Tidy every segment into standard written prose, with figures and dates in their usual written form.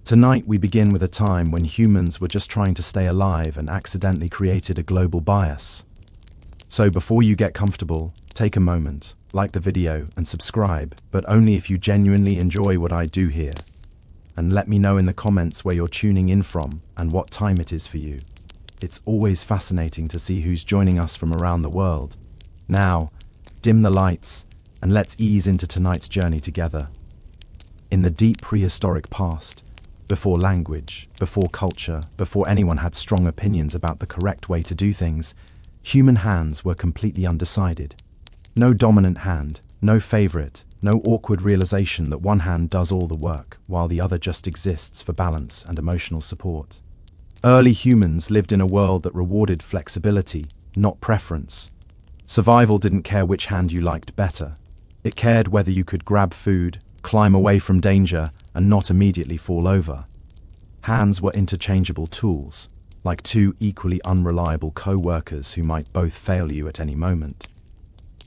Tonight we begin with a time when humans were just trying to stay alive and accidentally created a global bias. So before you get comfortable, take a moment, like the video and subscribe, but only if you genuinely enjoy what I do here. And let me know in the comments where you're tuning in from and what time it is for you. It's always fascinating to see who's joining us from around the world. Now, dim the lights and let's ease into tonight's journey together. In the deep prehistoric past, before language, before culture, before anyone had strong opinions about the correct way to do things, human hands were completely undecided. No dominant hand, no favorite, no awkward realization that one hand does all the work while the other just exists for balance and emotional support. Early humans lived in a world that rewarded flexibility, not preference. Survival didn't care which hand you liked better. It cared whether you could grab food, climb away from danger, and not immediately fall over. Hands were interchangeable tools, like two equally unreliable co-workers who might both fail you at any moment.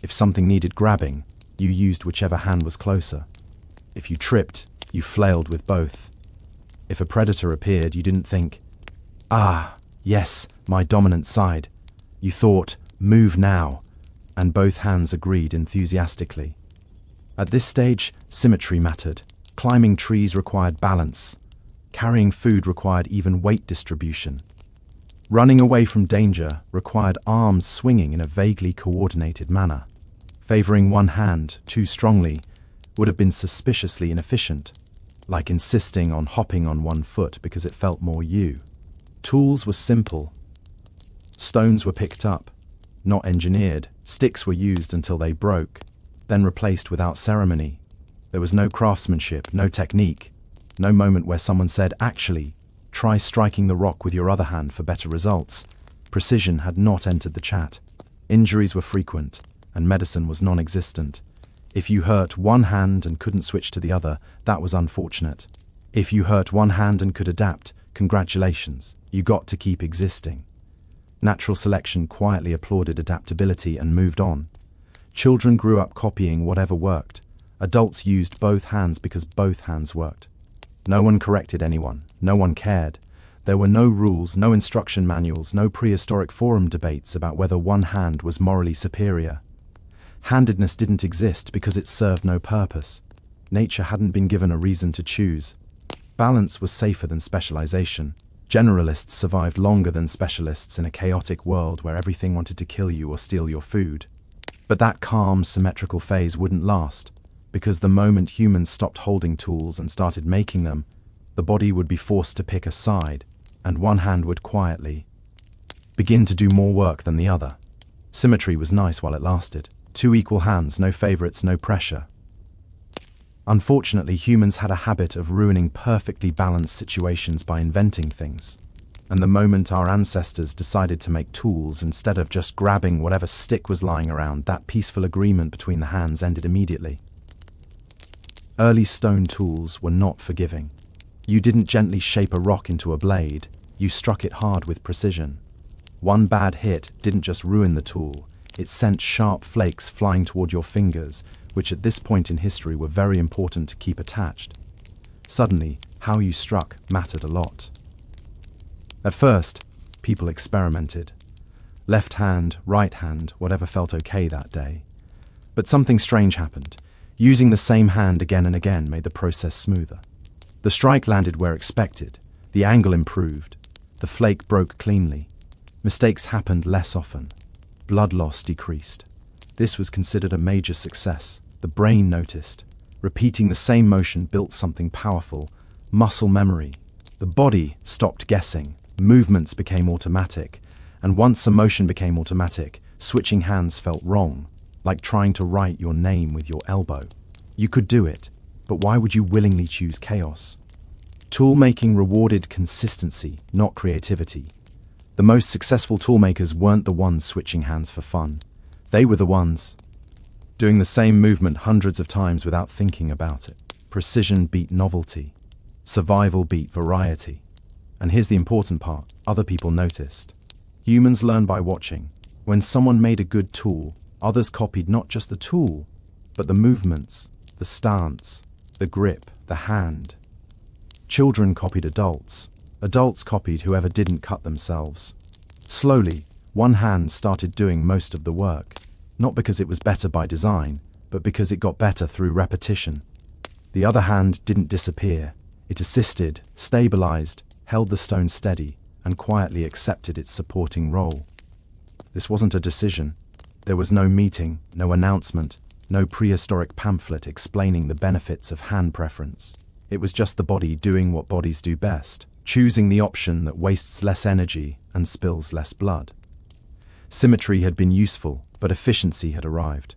If something needed grabbing, you used whichever hand was closer. If you tripped, you flailed with both. If a predator appeared, you didn't think, "Ah, yes, my dominant side." You thought, "Move now," and both hands agreed enthusiastically. At this stage, symmetry mattered. Climbing trees required balance. Carrying food required even weight distribution. Running away from danger required arms swinging in a vaguely coordinated manner. Favoring one hand too strongly would have been suspiciously inefficient, like insisting on hopping on one foot because it felt more you. Tools were simple. Stones were picked up, not engineered. Sticks were used until they broke, then replaced without ceremony. There was no craftsmanship, no technique, no moment where someone said, "Actually, try striking the rock with your other hand for better results." Precision had not entered the chat. Injuries were frequent, and medicine was non-existent. If you hurt one hand and couldn't switch to the other, that was unfortunate. If you hurt one hand and could adapt, congratulations, you got to keep existing. Natural selection quietly applauded adaptability and moved on. Children grew up copying whatever worked. Adults used both hands because both hands worked. No one corrected anyone. No one cared. There were no rules, no instruction manuals, no prehistoric forum debates about whether one hand was morally superior. Handedness didn't exist because it served no purpose. Nature hadn't been given a reason to choose. Balance was safer than specialization. Generalists survived longer than specialists in a chaotic world where everything wanted to kill you or steal your food. But that calm, symmetrical phase wouldn't last, because the moment humans stopped holding tools and started making them, the body would be forced to pick a side, and one hand would quietly begin to do more work than the other. Symmetry was nice while it lasted. Two equal hands, no favorites, no pressure. Unfortunately, humans had a habit of ruining perfectly balanced situations by inventing things. And the moment our ancestors decided to make tools instead of just grabbing whatever stick was lying around, that peaceful agreement between the hands ended immediately. Early stone tools were not forgiving. You didn't gently shape a rock into a blade, you struck it hard with precision. One bad hit didn't just ruin the tool, it sent sharp flakes flying toward your fingers, which at this point in history were very important to keep attached. Suddenly, how you struck mattered a lot. At first, people experimented. Left hand, right hand, whatever felt okay that day. But something strange happened. Using the same hand again and again made the process smoother. The strike landed where expected. The angle improved. The flake broke cleanly. Mistakes happened less often. Blood loss decreased. This was considered a major success. The brain noticed. Repeating the same motion built something powerful, muscle memory. The body stopped guessing. Movements became automatic, and once a motion became automatic, switching hands felt wrong, like trying to write your name with your elbow. You could do it, but why would you willingly choose chaos? Tool-making rewarded consistency, not creativity. The most successful toolmakers weren't the ones switching hands for fun. They were the ones doing the same movement hundreds of times without thinking about it. Precision beat novelty. Survival beat variety. And here's the important part, other people noticed. Humans learn by watching. When someone made a good tool, others copied not just the tool, but the movements, the stance, the grip, the hand. Children copied adults. Adults copied whoever didn't cut themselves. Slowly, one hand started doing most of the work, not because it was better by design, but because it got better through repetition. The other hand didn't disappear. It assisted, stabilized, held the stone steady, and quietly accepted its supporting role. This wasn't a decision. There was no meeting, no announcement, no prehistoric pamphlet explaining the benefits of hand preference. It was just the body doing what bodies do best, choosing the option that wastes less energy and spills less blood. Symmetry had been useful, but efficiency had arrived.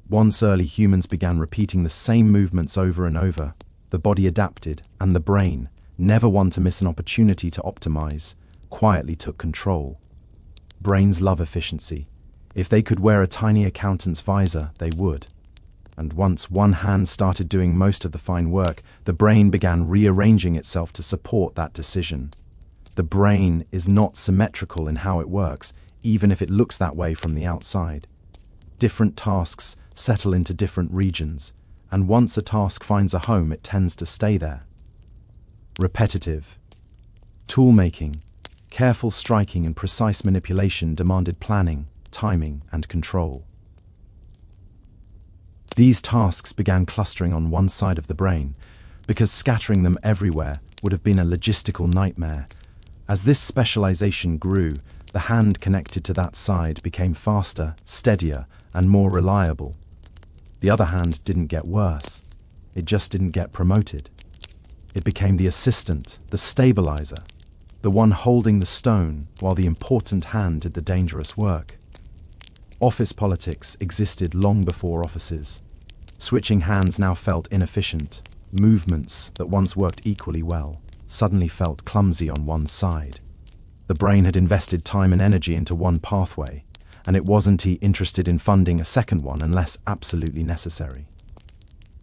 Once early humans began repeating the same movements over and over, the body adapted, and the brain, never one to miss an opportunity to optimize, quietly took control. Brains love efficiency. If they could wear a tiny accountant's visor, they would. And once one hand started doing most of the fine work, the brain began rearranging itself to support that decision. The brain is not symmetrical in how it works, even if it looks that way from the outside. Different tasks settle into different regions, and once a task finds a home, it tends to stay there. Repetitive. Tool-making, careful striking and precise manipulation demanded planning, timing, and control. These tasks began clustering on one side of the brain, because scattering them everywhere would have been a logistical nightmare. As this specialization grew, the hand connected to that side became faster, steadier, and more reliable. The other hand didn't get worse. It just didn't get promoted. It became the assistant, the stabilizer, the one holding the stone while the important hand did the dangerous work. Office politics existed long before offices. Switching hands now felt inefficient. Movements that once worked equally well suddenly felt clumsy on one side. The brain had invested time and energy into one pathway, and it wasn't interested in funding a second one unless absolutely necessary.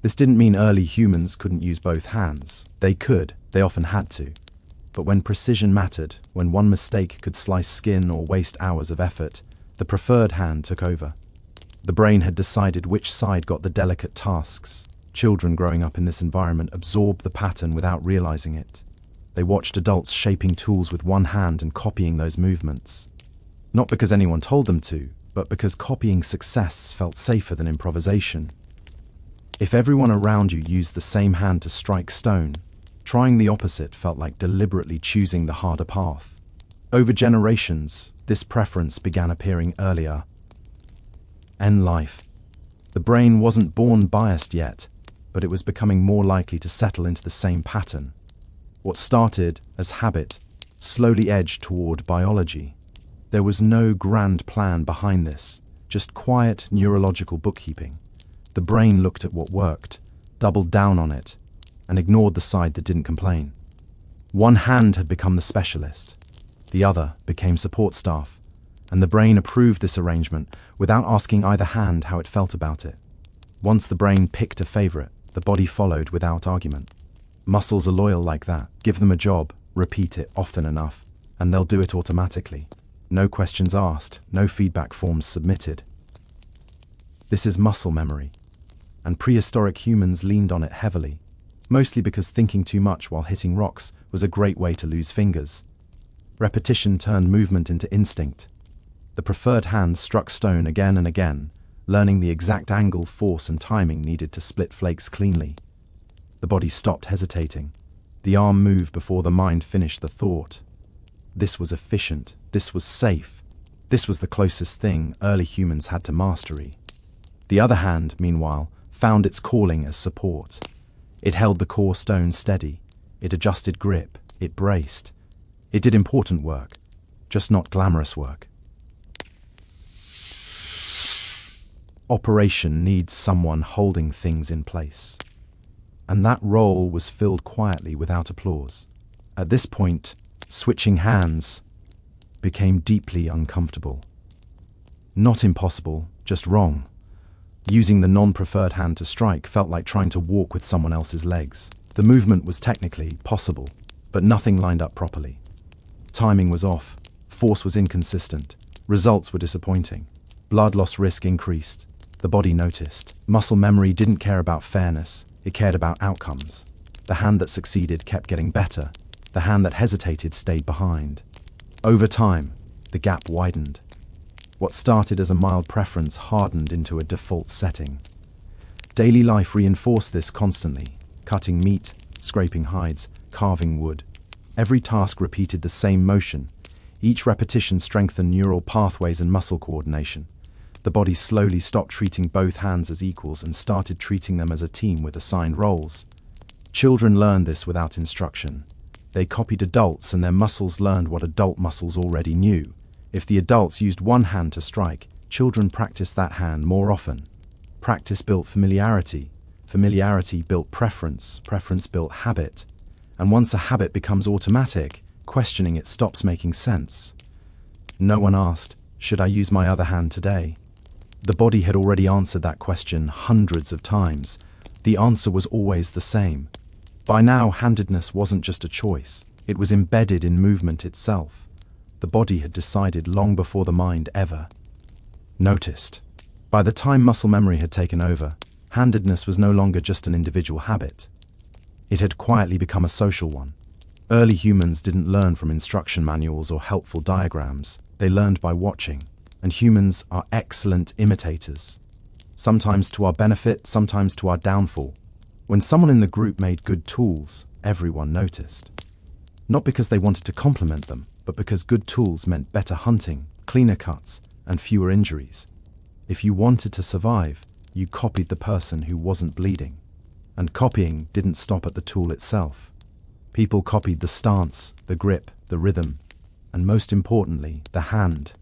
This didn't mean early humans couldn't use both hands. They could, they often had to. But when precision mattered, when one mistake could slice skin or waste hours of effort, the preferred hand took over. The brain had decided which side got the delicate tasks. Children growing up in this environment absorbed the pattern without realizing it. They watched adults shaping tools with one hand and copying those movements. Not because anyone told them to, but because copying success felt safer than improvisation. If everyone around you used the same hand to strike stone, trying the opposite felt like deliberately choosing the harder path. Over generations, this preference began appearing earlier. In life, the brain wasn't born biased yet, but it was becoming more likely to settle into the same pattern. What started as habit slowly edged toward biology. There was no grand plan behind this, just quiet neurological bookkeeping. The brain looked at what worked, doubled down on it, and ignored the side that didn't complain. One hand had become the specialist. The other became support staff, and the brain approved this arrangement without asking either hand how it felt about it. Once the brain picked a favorite, the body followed without argument. Muscles are loyal like that. Give them a job, repeat it often enough, and they'll do it automatically. No questions asked, no feedback forms submitted. This is muscle memory, and prehistoric humans leaned on it heavily, mostly because thinking too much while hitting rocks was a great way to lose fingers. Repetition turned movement into instinct. The preferred hand struck stone again and again, learning the exact angle, force, and timing needed to split flakes cleanly. The body stopped hesitating. The arm moved before the mind finished the thought. This was efficient. This was safe. This was the closest thing early humans had to mastery. The other hand, meanwhile, found its calling as support. It held the core stone steady. It adjusted grip. It braced. It did important work, just not glamorous work. Operation needs someone holding things in place. And that role was filled quietly without applause. At this point, switching hands became deeply uncomfortable. Not impossible, just wrong. Using the non-preferred hand to strike felt like trying to walk with someone else's legs. The movement was technically possible, but nothing lined up properly. Timing was off, force was inconsistent, results were disappointing. Blood loss risk increased. The body noticed. Muscle memory didn't care about fairness, it cared about outcomes. The hand that succeeded kept getting better. The hand that hesitated stayed behind. Over time, the gap widened. What started as a mild preference hardened into a default setting. Daily life reinforced this constantly. Cutting meat, scraping hides, carving wood. Every task repeated the same motion. Each repetition strengthened neural pathways and muscle coordination. The body slowly stopped treating both hands as equals and started treating them as a team with assigned roles. Children learned this without instruction. They copied adults, and their muscles learned what adult muscles already knew. If the adults used one hand to strike, children practiced that hand more often. Practice built familiarity. Familiarity built preference. Preference built habit. And once a habit becomes automatic, questioning it stops making sense. No one asked, "Should I use my other hand today?" The body had already answered that question hundreds of times. The answer was always the same. By now, handedness wasn't just a choice. It was embedded in movement itself. The body had decided long before the mind ever noticed. By the time muscle memory had taken over, handedness was no longer just an individual habit. It had quietly become a social one. Early humans didn't learn from instruction manuals or helpful diagrams. They learned by watching. And humans are excellent imitators. Sometimes to our benefit, sometimes to our downfall. When someone in the group made good tools, everyone noticed. Not because they wanted to compliment them, but because good tools meant better hunting, cleaner cuts, and fewer injuries. If you wanted to survive, you copied the person who wasn't bleeding. And copying didn't stop at the tool itself. People copied the stance, the grip, the rhythm, and most importantly, the hand.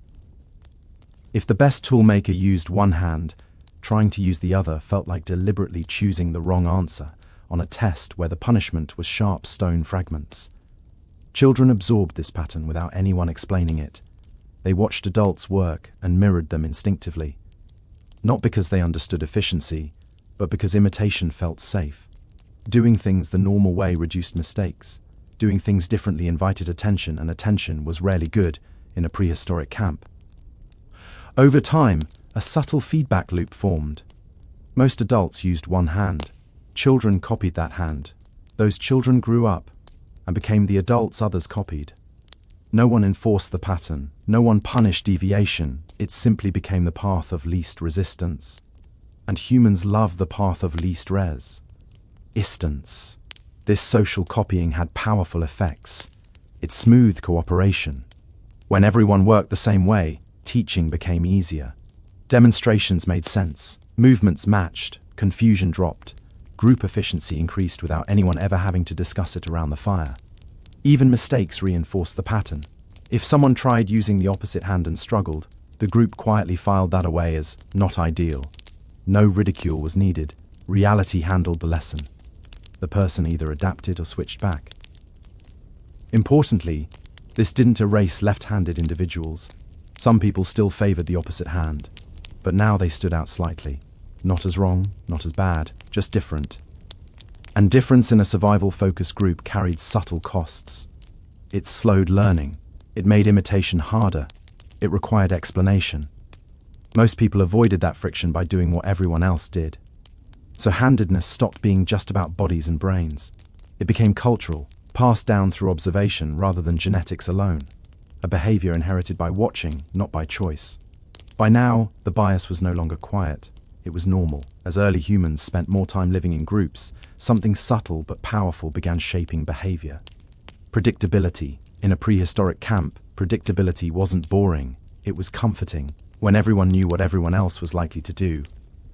If the best toolmaker used one hand, trying to use the other felt like deliberately choosing the wrong answer on a test where the punishment was sharp stone fragments. Children absorbed this pattern without anyone explaining it. They watched adults work and mirrored them instinctively. Not because they understood efficiency, but because imitation felt safe. Doing things the normal way reduced mistakes. Doing things differently invited attention, and attention was rarely good in a prehistoric camp. Over time, a subtle feedback loop formed. Most adults used one hand. Children copied that hand. Those children grew up and became the adults others copied. No one enforced the pattern. No one punished deviation. It simply became the path of least resistance. And humans love the path of least resistance. This social copying had powerful effects. It smoothed cooperation. When everyone worked the same way, teaching became easier. Demonstrations made sense. Movements matched. Confusion dropped. Group efficiency increased without anyone ever having to discuss it around the fire. Even mistakes reinforced the pattern. If someone tried using the opposite hand and struggled, the group quietly filed that away as not ideal. No ridicule was needed. Reality handled the lesson. The person either adapted or switched back. Importantly, this didn't erase left-handed individuals. Some people still favored the opposite hand, but now they stood out slightly. Not as wrong, not as bad, just different. And difference in a survival-focused group carried subtle costs. It slowed learning. It made imitation harder. It required explanation. Most people avoided that friction by doing what everyone else did. So handedness stopped being just about bodies and brains. It became cultural, passed down through observation rather than genetics alone. A behavior inherited by watching, not by choice. By now, the bias was no longer quiet. It was normal. As early humans spent more time living in groups, something subtle but powerful began shaping behavior. Predictability. In a prehistoric camp, predictability wasn't boring. It was comforting. When everyone knew what everyone else was likely to do,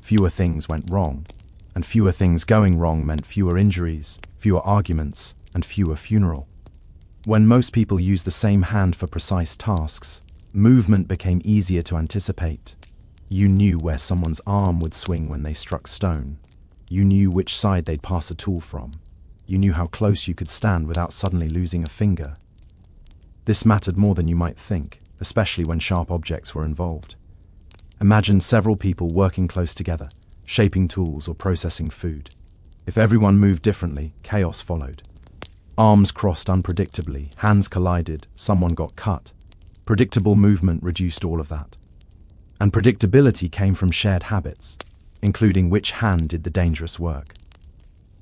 fewer things went wrong. And fewer things going wrong meant fewer injuries, fewer arguments, and fewer funerals. When most people used the same hand for precise tasks, movement became easier to anticipate. You knew where someone's arm would swing when they struck stone. You knew which side they'd pass a tool from. You knew how close you could stand without suddenly losing a finger. This mattered more than you might think, especially when sharp objects were involved. Imagine several people working close together, shaping tools or processing food. If everyone moved differently, chaos followed. Arms crossed unpredictably, hands collided, someone got cut. Predictable movement reduced all of that. And predictability came from shared habits, including which hand did the dangerous work.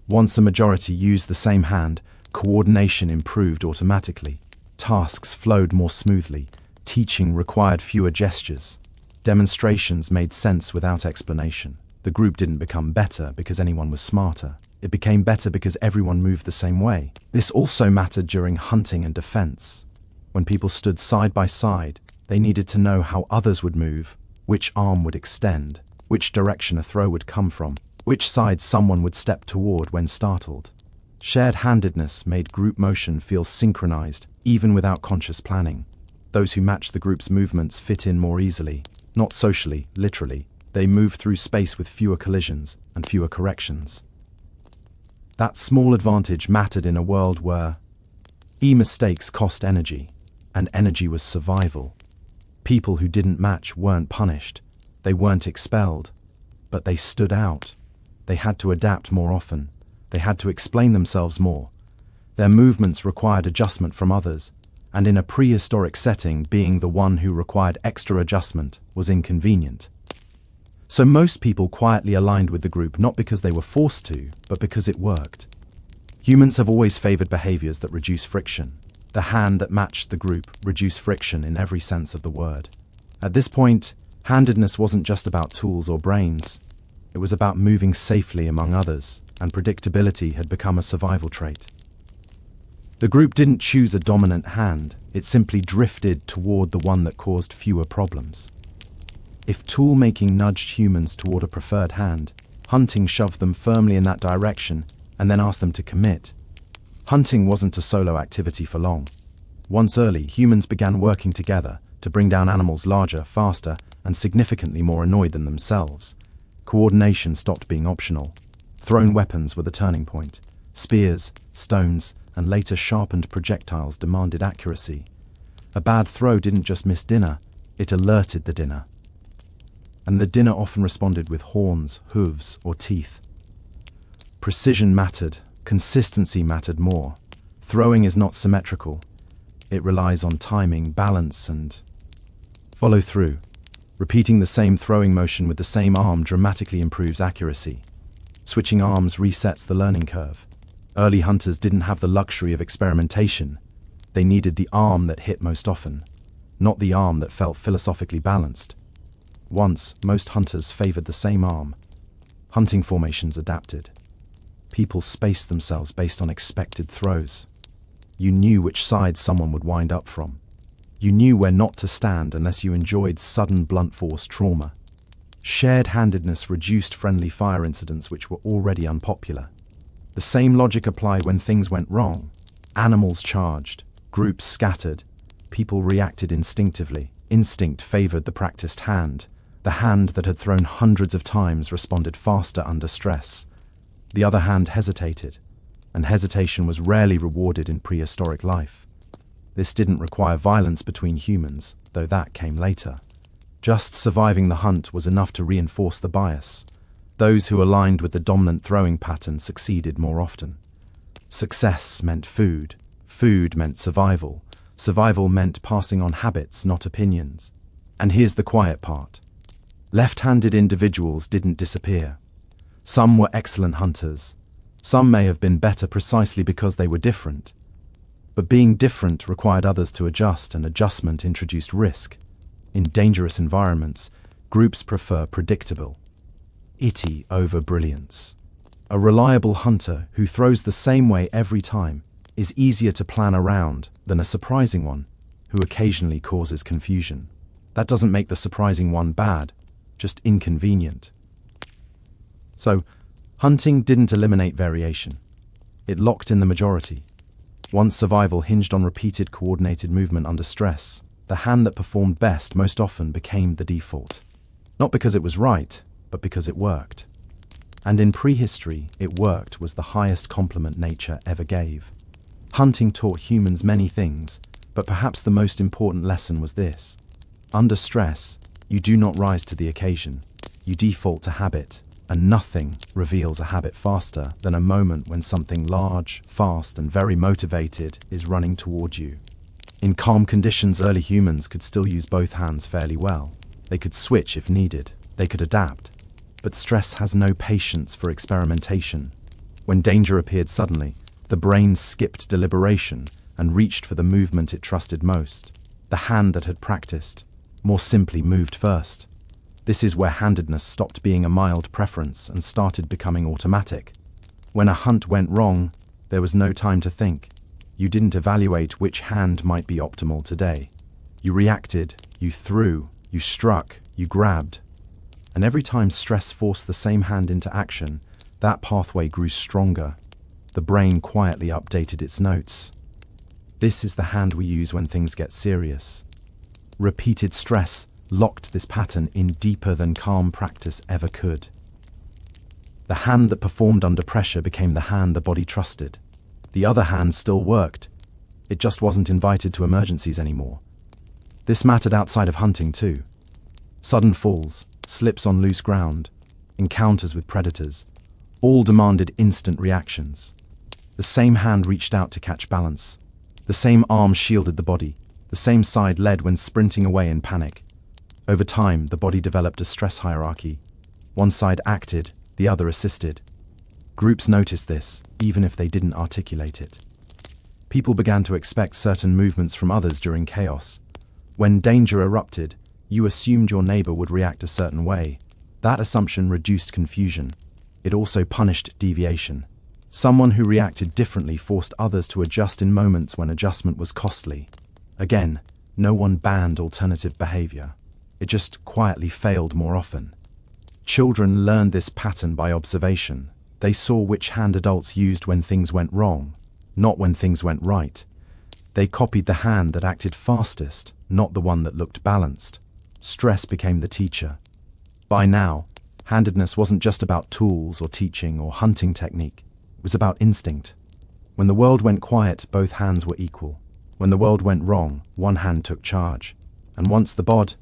Once a majority used the same hand, coordination improved automatically. Tasks flowed more smoothly. Teaching required fewer gestures. Demonstrations made sense without explanation. The group didn't become better because anyone was smarter. It became better because everyone moved the same way. This also mattered during hunting and defense. When people stood side by side, they needed to know how others would move, which arm would extend, which direction a throw would come from, which side someone would step toward when startled. Shared-handedness made group motion feel synchronized, even without conscious planning. Those who matched the group's movements fit in more easily, not socially, literally. They moved through space with fewer collisions and fewer corrections. That small advantage mattered in a world where mistakes cost energy, and energy was survival. People who didn't match weren't punished. They weren't expelled, but they stood out. They had to adapt more often. They had to explain themselves more. Their movements required adjustment from others, and in a prehistoric setting, being the one who required extra adjustment was inconvenient. So most people quietly aligned with the group not because they were forced to, but because it worked. Humans have always favored behaviors that reduce friction. The hand that matched the group reduced friction in every sense of the word. At this point, handedness wasn't just about tools or brains. It was about moving safely among others, and predictability had become a survival trait. The group didn't choose a dominant hand, it simply drifted toward the one that caused fewer problems. If tool-making nudged humans toward a preferred hand, hunting shoved them firmly in that direction and then asked them to commit. Hunting wasn't a solo activity for long. Once early, humans began working together to bring down animals larger, faster, and significantly more annoyed than themselves. Coordination stopped being optional. Thrown weapons were the turning point. Spears, stones, and later sharpened projectiles demanded accuracy. A bad throw didn't just miss dinner, it alerted the dinner. And the dinner often responded with horns, hooves, or teeth. Precision mattered, consistency mattered more. Throwing is not symmetrical. It relies on timing, balance, and follow through. Repeating the same throwing motion with the same arm dramatically improves accuracy. Switching arms resets the learning curve. Early hunters didn't have the luxury of experimentation. They needed the arm that hit most often, not the arm that felt philosophically balanced. Once, most hunters favored the same arm. Hunting formations adapted. People spaced themselves based on expected throws. You knew which side someone would wind up from. You knew where not to stand unless you enjoyed sudden blunt force trauma. Shared-handedness reduced friendly fire incidents which were already unpopular. The same logic applied when things went wrong. Animals charged, groups scattered, people reacted instinctively. Instinct favored the practiced hand. The hand that had thrown hundreds of times responded faster under stress. The other hand hesitated, and hesitation was rarely rewarded in prehistoric life. This didn't require violence between humans, though that came later. Just surviving the hunt was enough to reinforce the bias. Those who aligned with the dominant throwing pattern succeeded more often. Success meant food. Food meant survival. Survival meant passing on habits, not opinions. And here's the quiet part. Left-handed individuals didn't disappear. Some were excellent hunters. Some may have been better precisely because they were different. But being different required others to adjust, and adjustment introduced risk. In dangerous environments, groups prefer predictable over brilliance. A reliable hunter who throws the same way every time is easier to plan around than a surprising one who occasionally causes confusion. That doesn't make the surprising one bad, just inconvenient. So, hunting didn't eliminate variation. It locked in the majority. Once survival hinged on repeated coordinated movement under stress, the hand that performed best most often became the default. Not because it was right, but because it worked. And in prehistory, it worked was the highest compliment nature ever gave. Hunting taught humans many things, but perhaps the most important lesson was this. Under stress, you do not rise to the occasion. You default to habit, and nothing reveals a habit faster than a moment when something large, fast, and very motivated is running toward you. In calm conditions, early humans could still use both hands fairly well. They could switch if needed. They could adapt. But stress has no patience for experimentation. When danger appeared suddenly, the brain skipped deliberation and reached for the movement it trusted most. The hand that had practiced, more simply, moved first. This is where handedness stopped being a mild preference and started becoming automatic. When a hunt went wrong, there was no time to think. You didn't evaluate which hand might be optimal today. You reacted, you threw, you struck, you grabbed. And every time stress forced the same hand into action, that pathway grew stronger. The brain quietly updated its notes. This is the hand we use when things get serious. Repeated stress locked this pattern in deeper than calm practice ever could. The hand that performed under pressure became the hand the body trusted. The other hand still worked. It just wasn't invited to emergencies anymore. This mattered outside of hunting too. Sudden falls, slips on loose ground, encounters with predators, all demanded instant reactions. The same hand reached out to catch balance. The same arm shielded the body. The same side led when sprinting away in panic. Over time, the body developed a stress hierarchy. One side acted, the other assisted. Groups noticed this, even if they didn't articulate it. People began to expect certain movements from others during chaos. When danger erupted, you assumed your neighbor would react a certain way. That assumption reduced confusion. It also punished deviation. Someone who reacted differently forced others to adjust in moments when adjustment was costly. Again, no one banned alternative behavior. It just quietly failed more often. Children learned this pattern by observation. They saw which hand adults used when things went wrong, not when things went right. They copied the hand that acted fastest, not the one that looked balanced. Stress became the teacher. By now, handedness wasn't just about tools or teaching or hunting technique. It was about instinct. When the world went quiet, both hands were equal. When the world went wrong, one hand took charge. And once the bod,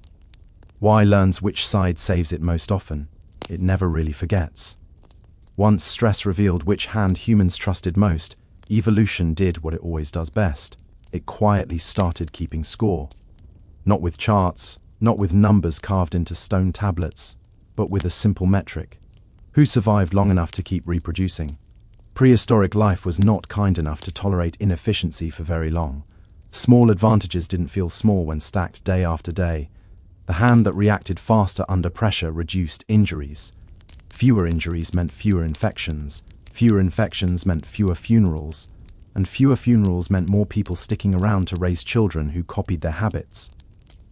Y learns which side saves it most often, it never really forgets. Once stress revealed which hand humans trusted most, evolution did what it always does best. It quietly started keeping score. Not with charts, not with numbers carved into stone tablets, but with a simple metric. Who survived long enough to keep reproducing? Prehistoric life was not kind enough to tolerate inefficiency for very long. Small advantages didn't feel small when stacked day after day. The hand that reacted faster under pressure reduced injuries. Fewer injuries meant fewer infections. Fewer infections meant fewer funerals. And fewer funerals meant more people sticking around to raise children who copied their habits.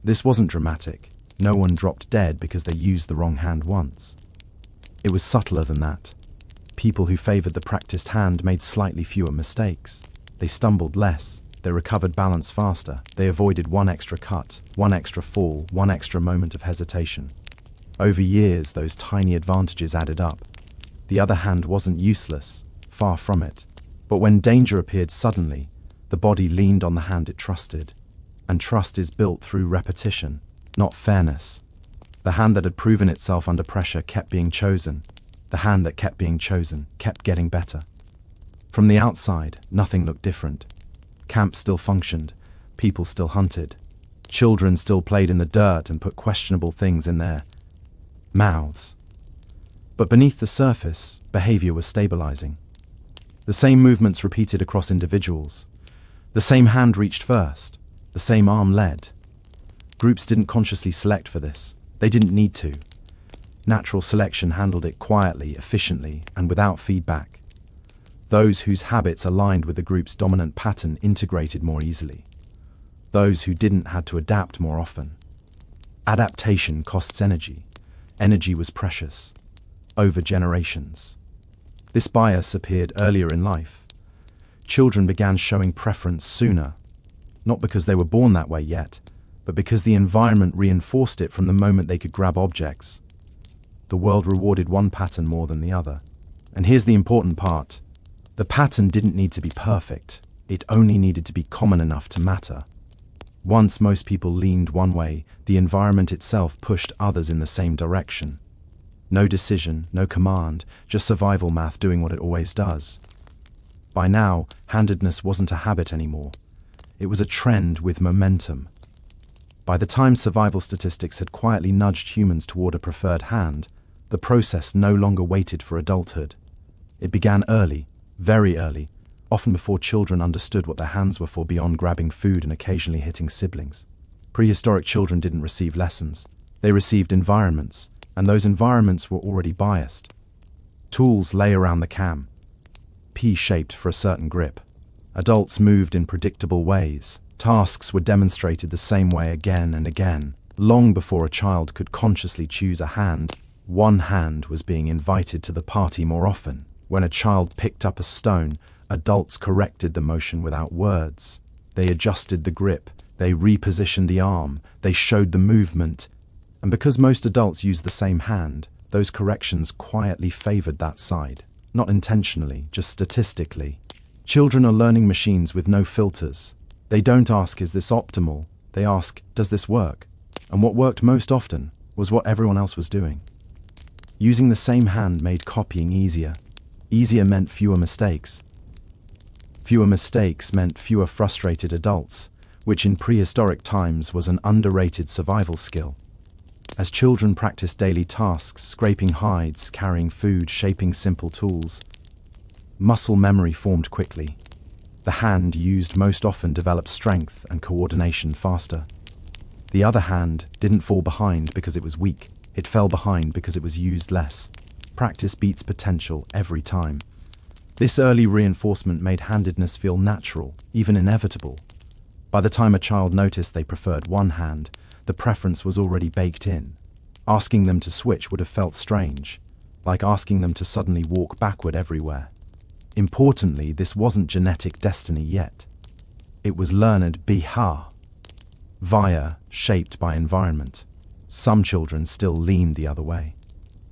This wasn't dramatic. No one dropped dead because they used the wrong hand once. It was subtler than that. People who favored the practiced hand made slightly fewer mistakes. They stumbled less. They recovered balance faster. They avoided one extra cut, one extra fall, one extra moment of hesitation. Over years, those tiny advantages added up. The other hand wasn't useless, far from it. But when danger appeared suddenly, the body leaned on the hand it trusted. And trust is built through repetition, not fairness. The hand that had proven itself under pressure kept being chosen. The hand that kept being chosen kept getting better. From the outside, nothing looked different. Camps still functioned, people still hunted, children still played in the dirt and put questionable things in their mouths. But beneath the surface, behavior was stabilizing. The same movements repeated across individuals. The same hand reached first. The same arm led. Groups didn't consciously select for this. They didn't need to. Natural selection handled it quietly, efficiently, and without feedback. Those whose habits aligned with the group's dominant pattern integrated more easily. Those who didn't had to adapt more often. Adaptation costs energy. Energy was precious. Over generations. This bias appeared earlier in life. Children began showing preference sooner, not because they were born that way yet, but because the environment reinforced it from the moment they could grab objects. The world rewarded one pattern more than the other. And here's the important part. The pattern didn't need to be perfect. It only needed to be common enough to matter. Once most people leaned one way, the environment itself pushed others in the same direction. No decision, no command, just survival math doing what it always does. By now, handedness wasn't a habit anymore. It was a trend with momentum. By the time survival statistics had quietly nudged humans toward a preferred hand, the process no longer waited for adulthood. It began early, very early, often before children understood what their hands were for beyond grabbing food and occasionally hitting siblings. Prehistoric children didn't receive lessons. They received environments, and those environments were already biased. Tools lay around the cam, P-shaped for a certain grip. Adults moved in predictable ways. Tasks were demonstrated the same way again and again. Long before a child could consciously choose a hand, one hand was being invited to the party more often. When a child picked up a stone, adults corrected the motion without words. They adjusted the grip, they repositioned the arm, they showed the movement. And because most adults used the same hand, those corrections quietly favored that side. Not intentionally, just statistically. Children are learning machines with no filters. They don't ask, is this optimal? They ask, does this work? And what worked most often was what everyone else was doing. Using the same hand made copying easier. Easier meant fewer mistakes. Fewer mistakes meant fewer frustrated adults, which in prehistoric times was an underrated survival skill. As children practiced daily tasks, scraping hides, carrying food, shaping simple tools, muscle memory formed quickly. The hand used most often developed strength and coordination faster. The other hand didn't fall behind because it was weak. It fell behind because it was used less. Practice beats potential every time. This early reinforcement made handedness feel natural, even inevitable. By the time a child noticed they preferred one hand, the preference was already baked in. Asking them to switch would have felt strange, like asking them to suddenly walk backward everywhere. Importantly, this wasn't genetic destiny yet. It was learned behavior, shaped by environment. Some children still leaned the other way.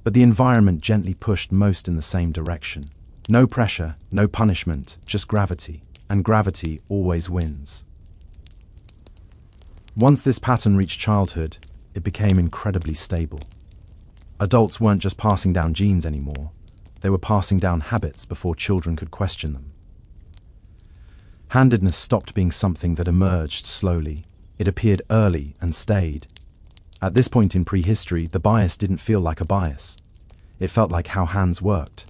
But the environment gently pushed most in the same direction. No pressure, no punishment, just gravity. And gravity always wins. Once this pattern reached childhood, it became incredibly stable. Adults weren't just passing down genes anymore. They were passing down habits before children could question them. Handedness stopped being something that emerged slowly. It appeared early and stayed. At this point in prehistory, the bias didn't feel like a bias. It felt like how hands worked.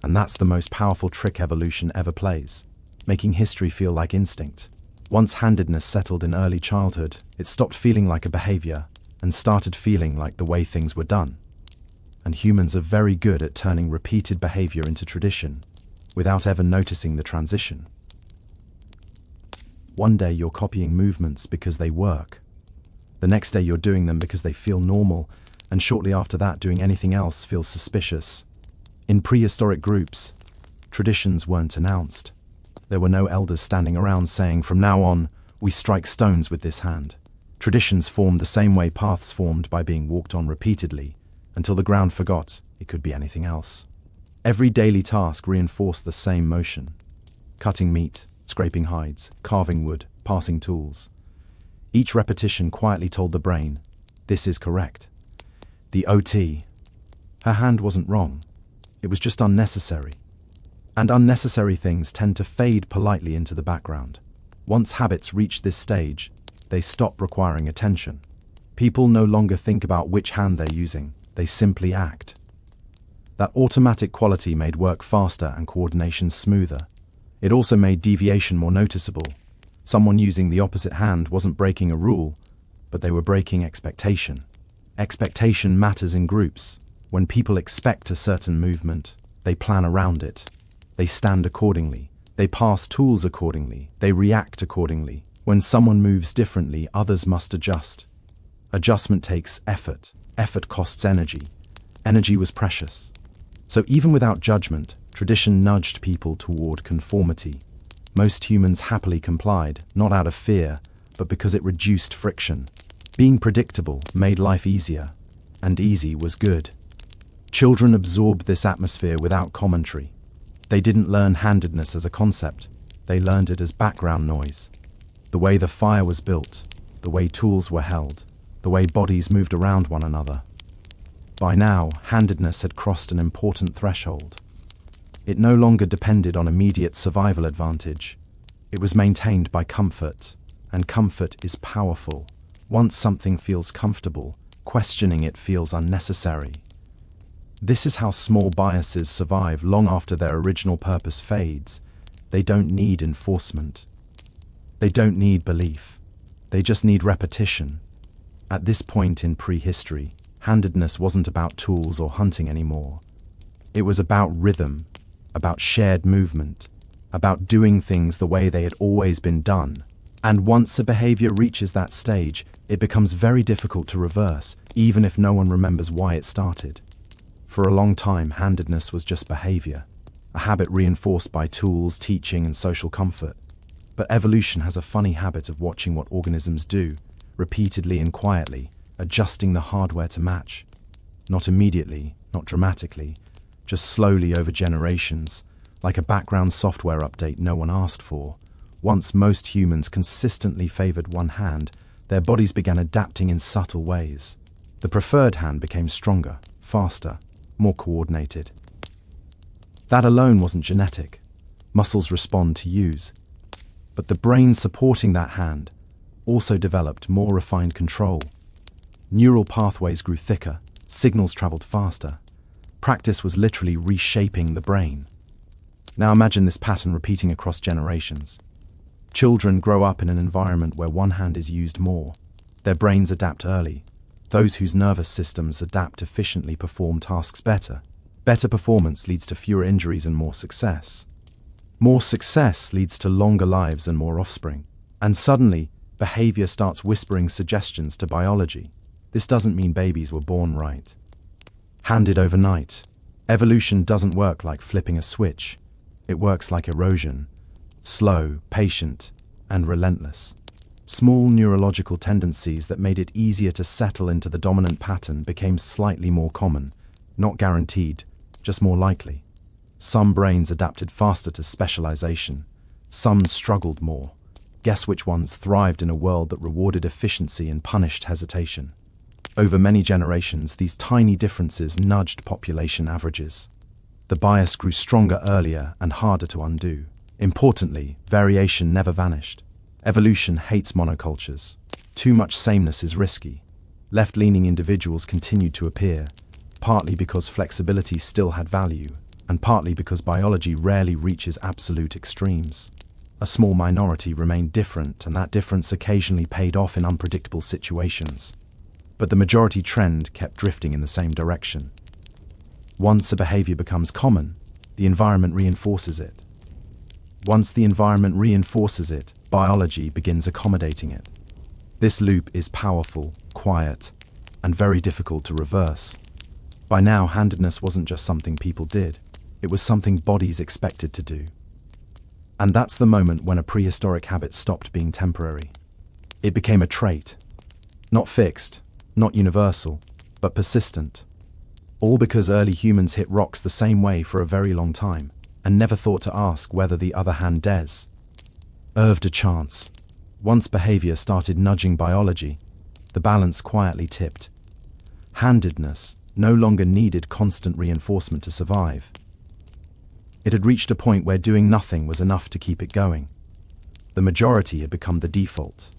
And that's the most powerful trick evolution ever plays, making history feel like instinct. Once handedness settled in early childhood, it stopped feeling like a behavior and started feeling like the way things were done. And humans are very good at turning repeated behavior into tradition without ever noticing the transition. One day you're copying movements because they work. The next day you're doing them because they feel normal, and shortly after that doing anything else feels suspicious. In prehistoric groups, traditions weren't announced. There were no elders standing around saying, from now on, we strike stones with this hand. Traditions formed the same way paths formed by being walked on repeatedly, until the ground forgot it could be anything else. Every daily task reinforced the same motion. Cutting meat, scraping hides, carving wood, passing tools. Each repetition quietly told the brain, this is correct. The OT, her hand wasn't wrong. It was just unnecessary. And unnecessary things tend to fade politely into the background. Once habits reach this stage, they stop requiring attention. People no longer think about which hand they're using, they simply act. That automatic quality made work faster and coordination smoother. It also made deviation more noticeable. Someone using the opposite hand wasn't breaking a rule, but they were breaking expectation. Expectation matters in groups. When people expect a certain movement, they plan around it. They stand accordingly. They pass tools accordingly. They react accordingly. When someone moves differently, others must adjust. Adjustment takes effort. Effort costs energy. Energy was precious. So even without judgment, tradition nudged people toward conformity. Most humans happily complied, not out of fear, but because it reduced friction. Being predictable made life easier, and easy was good. Children absorbed this atmosphere without commentary. They didn't learn handedness as a concept. They learned it as background noise. The way the fire was built, the way tools were held, the way bodies moved around one another. By now, handedness had crossed an important threshold. It no longer depended on immediate survival advantage. It was maintained by comfort, and comfort is powerful. Once something feels comfortable, questioning it feels unnecessary. This is how small biases survive long after their original purpose fades. They don't need enforcement. They don't need belief. They just need repetition. At this point in prehistory, handedness wasn't about tools or hunting anymore. It was about rhythm, about shared movement, about doing things the way they had always been done. And once a behavior reaches that stage, it becomes very difficult to reverse, even if no one remembers why it started. For a long time, handedness was just behavior, a habit reinforced by tools, teaching, and social comfort. But evolution has a funny habit of watching what organisms do, repeatedly and quietly, adjusting the hardware to match. Not immediately, not dramatically, just slowly over generations, like a background software update no one asked for. Once most humans consistently favored one hand, their bodies began adapting in subtle ways. The preferred hand became stronger, faster, more coordinated. That alone wasn't genetic. Muscles respond to use. But the brain supporting that hand also developed more refined control. Neural pathways grew thicker, signals traveled faster. Practice was literally reshaping the brain. Now imagine this pattern repeating across generations. Children grow up in an environment where one hand is used more. Their brains adapt early. Those whose nervous systems adapt efficiently perform tasks better. Better performance leads to fewer injuries and more success. More success leads to longer lives and more offspring. And suddenly, behavior starts whispering suggestions to biology. This doesn't mean babies were born right. Handed overnight. Evolution doesn't work like flipping a switch. It works like erosion. Slow, patient, and relentless. Small neurological tendencies that made it easier to settle into the dominant pattern became slightly more common, not guaranteed, just more likely. Some brains adapted faster to specialization. Some struggled more. Guess which ones thrived in a world that rewarded efficiency and punished hesitation? Over many generations, these tiny differences nudged population averages. The bias grew stronger earlier and harder to undo. Importantly, variation never vanished. Evolution hates monocultures. Too much sameness is risky. Left-leaning individuals continued to appear, partly because flexibility still had value, and partly because biology rarely reaches absolute extremes. A small minority remained different, and that difference occasionally paid off in unpredictable situations. But the majority trend kept drifting in the same direction. Once a behavior becomes common, the environment reinforces it. Once the environment reinforces it, biology begins accommodating it. This loop is powerful, quiet, and very difficult to reverse. By now, handedness wasn't just something people did. It was something bodies expected to do. And that's the moment when a prehistoric habit stopped being temporary. It became a trait. Not fixed, not universal, but persistent. All because early humans hit rocks the same way for a very long time, and never thought to ask whether the other hand dares. Erved a chance. Once behavior started nudging biology, the balance quietly tipped. Handedness no longer needed constant reinforcement to survive. It had reached a point where doing nothing was enough to keep it going. The majority had become the default,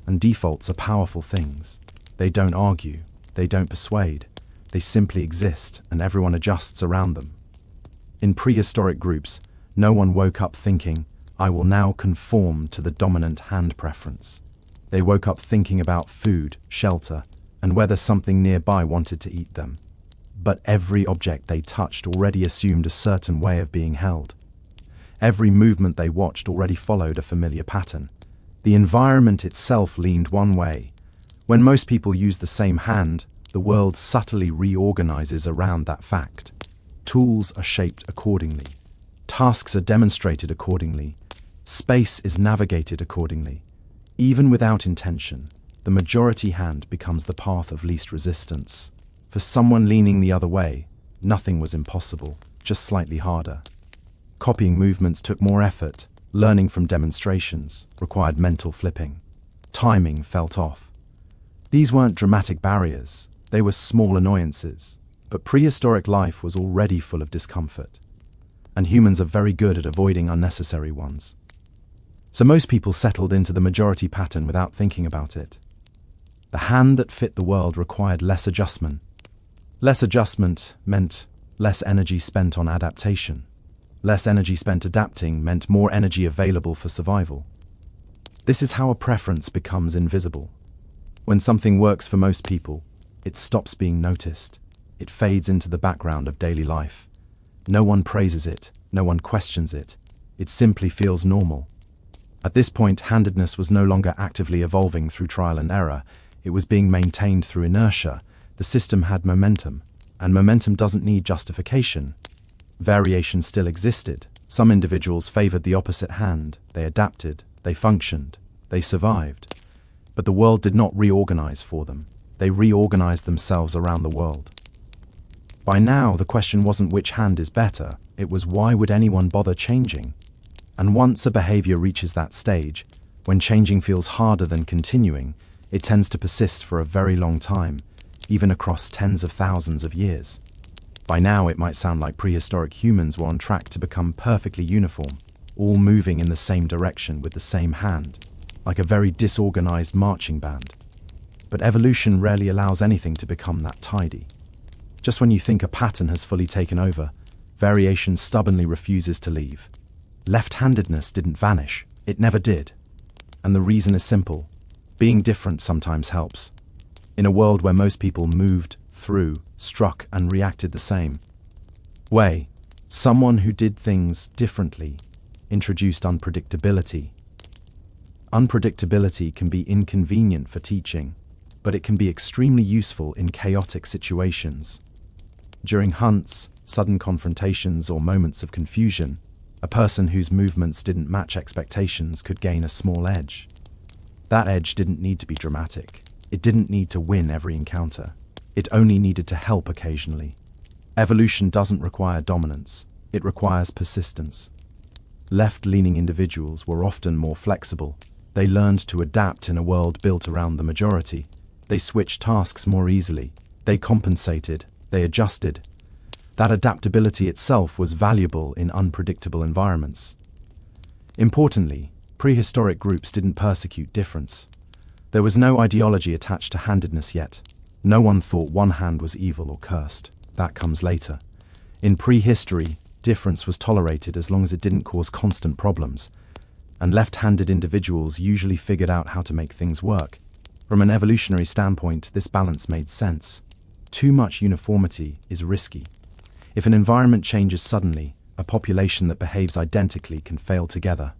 and defaults are powerful things. They don't argue, they don't persuade, they simply exist, and everyone adjusts around them. In prehistoric groups, no one woke up thinking, I will now conform to the dominant hand preference. They woke up thinking about food, shelter, and whether something nearby wanted to eat them. But every object they touched already assumed a certain way of being held. Every movement they watched already followed a familiar pattern. The environment itself leaned one way. When most people use the same hand, the world subtly reorganizes around that fact. Tools are shaped accordingly. Tasks are demonstrated accordingly. Space is navigated accordingly. Even without intention, the majority hand becomes the path of least resistance. For someone leaning the other way, nothing was impossible, just slightly harder. Copying movements took more effort. Learning from demonstrations required mental flipping. Timing felt off. These weren't dramatic barriers, they were small annoyances. But prehistoric life was already full of discomfort, and humans are very good at avoiding unnecessary ones. So most people settled into the majority pattern without thinking about it. The hand that fit the world required less adjustment. Less adjustment meant less energy spent on adaptation. Less energy spent adapting meant more energy available for survival. This is how a preference becomes invisible. When something works for most people, it stops being noticed. It fades into the background of daily life. No one praises it, no one questions it. It simply feels normal. At this point, handedness was no longer actively evolving through trial and error. It was being maintained through inertia. The system had momentum, and momentum doesn't need justification. Variation still existed. Some individuals favored the opposite hand. They adapted, they functioned, they survived. But the world did not reorganize for them. They reorganized themselves around the world. By now, the question wasn't which hand is better. It was why would anyone bother changing? And once a behavior reaches that stage, when changing feels harder than continuing, it tends to persist for a very long time, even across tens of thousands of years. By now, it might sound like prehistoric humans were on track to become perfectly uniform, all moving in the same direction with the same hand, like a very disorganized marching band. But evolution rarely allows anything to become that tidy. Just when you think a pattern has fully taken over, variation stubbornly refuses to leave. Left-handedness didn't vanish. It never did. And the reason is simple. Being different sometimes helps. In a world where most people moved, through, struck, and reacted the same way, someone who did things differently introduced unpredictability. Unpredictability can be inconvenient for teaching, but it can be extremely useful in chaotic situations. During hunts, sudden confrontations, or moments of confusion, a person whose movements didn't match expectations could gain a small edge. That edge didn't need to be dramatic. It didn't need to win every encounter. It only needed to help occasionally. Evolution doesn't require dominance. It requires persistence. Left-leaning individuals were often more flexible. They learned to adapt in a world built around the majority. They switched tasks more easily. They compensated. They adjusted. That adaptability itself was valuable in unpredictable environments. Importantly, prehistoric groups didn't persecute difference. There was no ideology attached to handedness yet. No one thought one hand was evil or cursed. That comes later. In prehistory, difference was tolerated as long as it didn't cause constant problems, and left-handed individuals usually figured out how to make things work. From an evolutionary standpoint, this balance made sense. Too much uniformity is risky. If an environment changes suddenly, a population that behaves identically can fail together.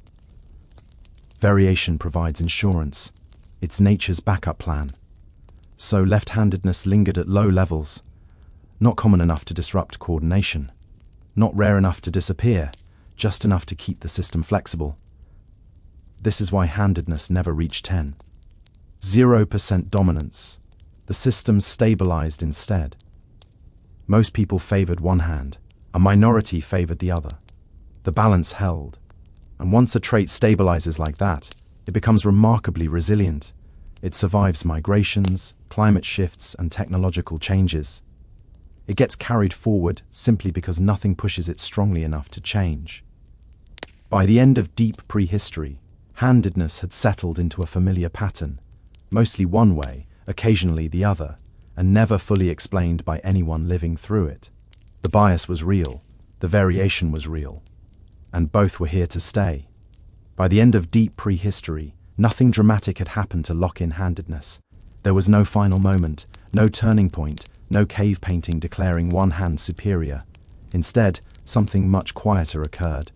Variation provides insurance. It's nature's backup plan. So left-handedness lingered at low levels, not common enough to disrupt coordination, not rare enough to disappear, just enough to keep the system flexible. This is why handedness never reached 0% dominance. The system stabilized instead. Most people favored one hand, a minority favored the other. The balance held. And once a trait stabilizes like that, it becomes remarkably resilient. It survives migrations, climate shifts, and technological changes. It gets carried forward simply because nothing pushes it strongly enough to change. By the end of deep prehistory, handedness had settled into a familiar pattern, mostly one way, occasionally the other, and never fully explained by anyone living through it. The bias was real, the variation was real, and both were here to stay. By the end of deep prehistory, nothing dramatic had happened to lock in handedness. There was no final moment, no turning point, no cave painting declaring one hand superior. Instead, something much quieter occurred.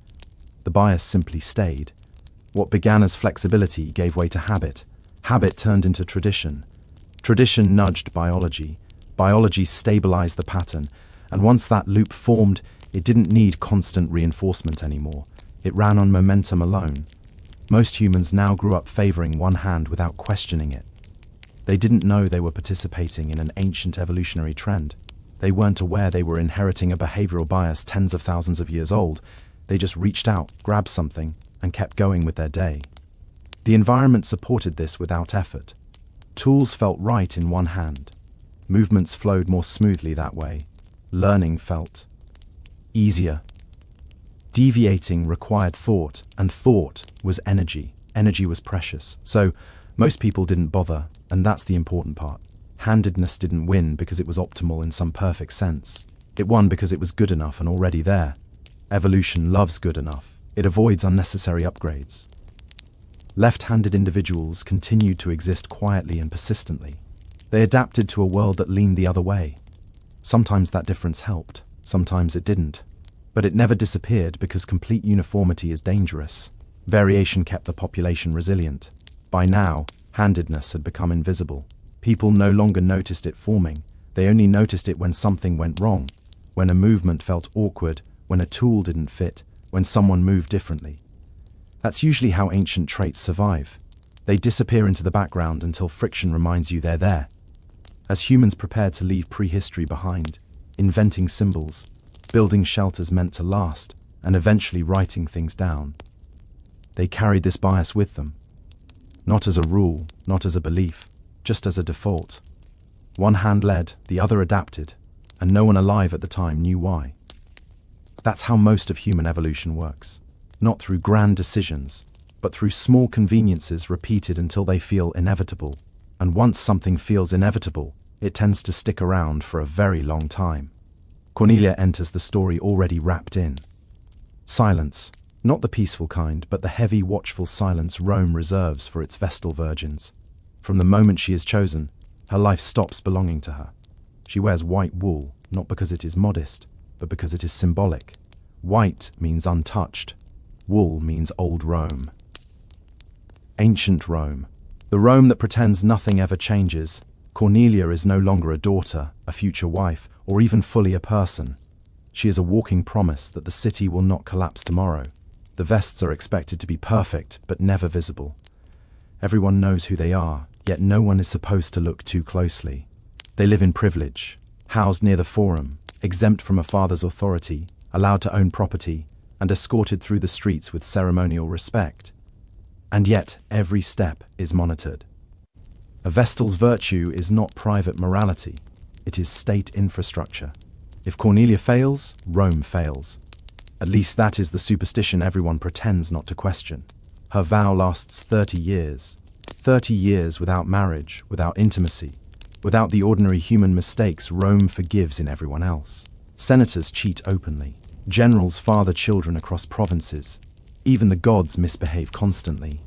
The bias simply stayed. What began as flexibility gave way to habit. Habit turned into tradition. Tradition nudged biology. Biology stabilized the pattern, and once that loop formed, it didn't need constant reinforcement anymore. It ran on momentum alone. Most humans now grew up favoring one hand without questioning it. They didn't know they were participating in an ancient evolutionary trend. They weren't aware they were inheriting a behavioral bias tens of thousands of years old. They just reached out, grabbed something, and kept going with their day. The environment supported this without effort. Tools felt right in one hand. Movements flowed more smoothly that way. Learning felt easier. Deviating required thought, and thought was energy. Energy was precious. So most people didn't bother, and that's the important part. Handedness didn't win because it was optimal in some perfect sense. It won because it was good enough and already there. Evolution loves good enough. It avoids unnecessary upgrades. Left-handed individuals continued to exist quietly and persistently. They adapted to a world that leaned the other way. Sometimes that difference helped, sometimes it didn't. But it never disappeared because complete uniformity is dangerous. Variation kept the population resilient. By now, handedness had become invisible. People no longer noticed it forming. They only noticed it when something went wrong, when a movement felt awkward, when a tool didn't fit, when someone moved differently. That's usually how ancient traits survive. They disappear into the background until friction reminds you they're there. As humans prepared to leave prehistory behind, inventing symbols, building shelters meant to last, and eventually writing things down, they carried this bias with them. Not as a rule, not as a belief, just as a default. One hand led, the other adapted, and no one alive at the time knew why. That's how most of human evolution works. Not through grand decisions, but through small conveniences repeated until they feel inevitable. And once something feels inevitable, it tends to stick around for a very long time. Cornelia enters the story already wrapped in silence, not the peaceful kind, but the heavy, watchful silence Rome reserves for its Vestal virgins. From the moment she is chosen, her life stops belonging to her. She wears white wool, not because it is modest, but because it is symbolic. White means untouched. Wool means old Rome. Ancient Rome. The Rome that pretends nothing ever changes. Cornelia is no longer a daughter, a future wife, or even fully a person. She is a walking promise that the city will not collapse tomorrow. The Vests are expected to be perfect, but never visible. Everyone knows who they are, yet no one is supposed to look too closely. They live in privilege, housed near the Forum, exempt from a father's authority, allowed to own property, and escorted through the streets with ceremonial respect. And yet, every step is monitored. A Vestal's virtue is not private morality, it is state infrastructure. If Cornelia fails, Rome fails. At least that is the superstition everyone pretends not to question. Her vow lasts 30 years. 30 years without marriage, without intimacy, without the ordinary human mistakes Rome forgives in everyone else. Senators cheat openly. Generals father children across provinces. Even the gods misbehave constantly.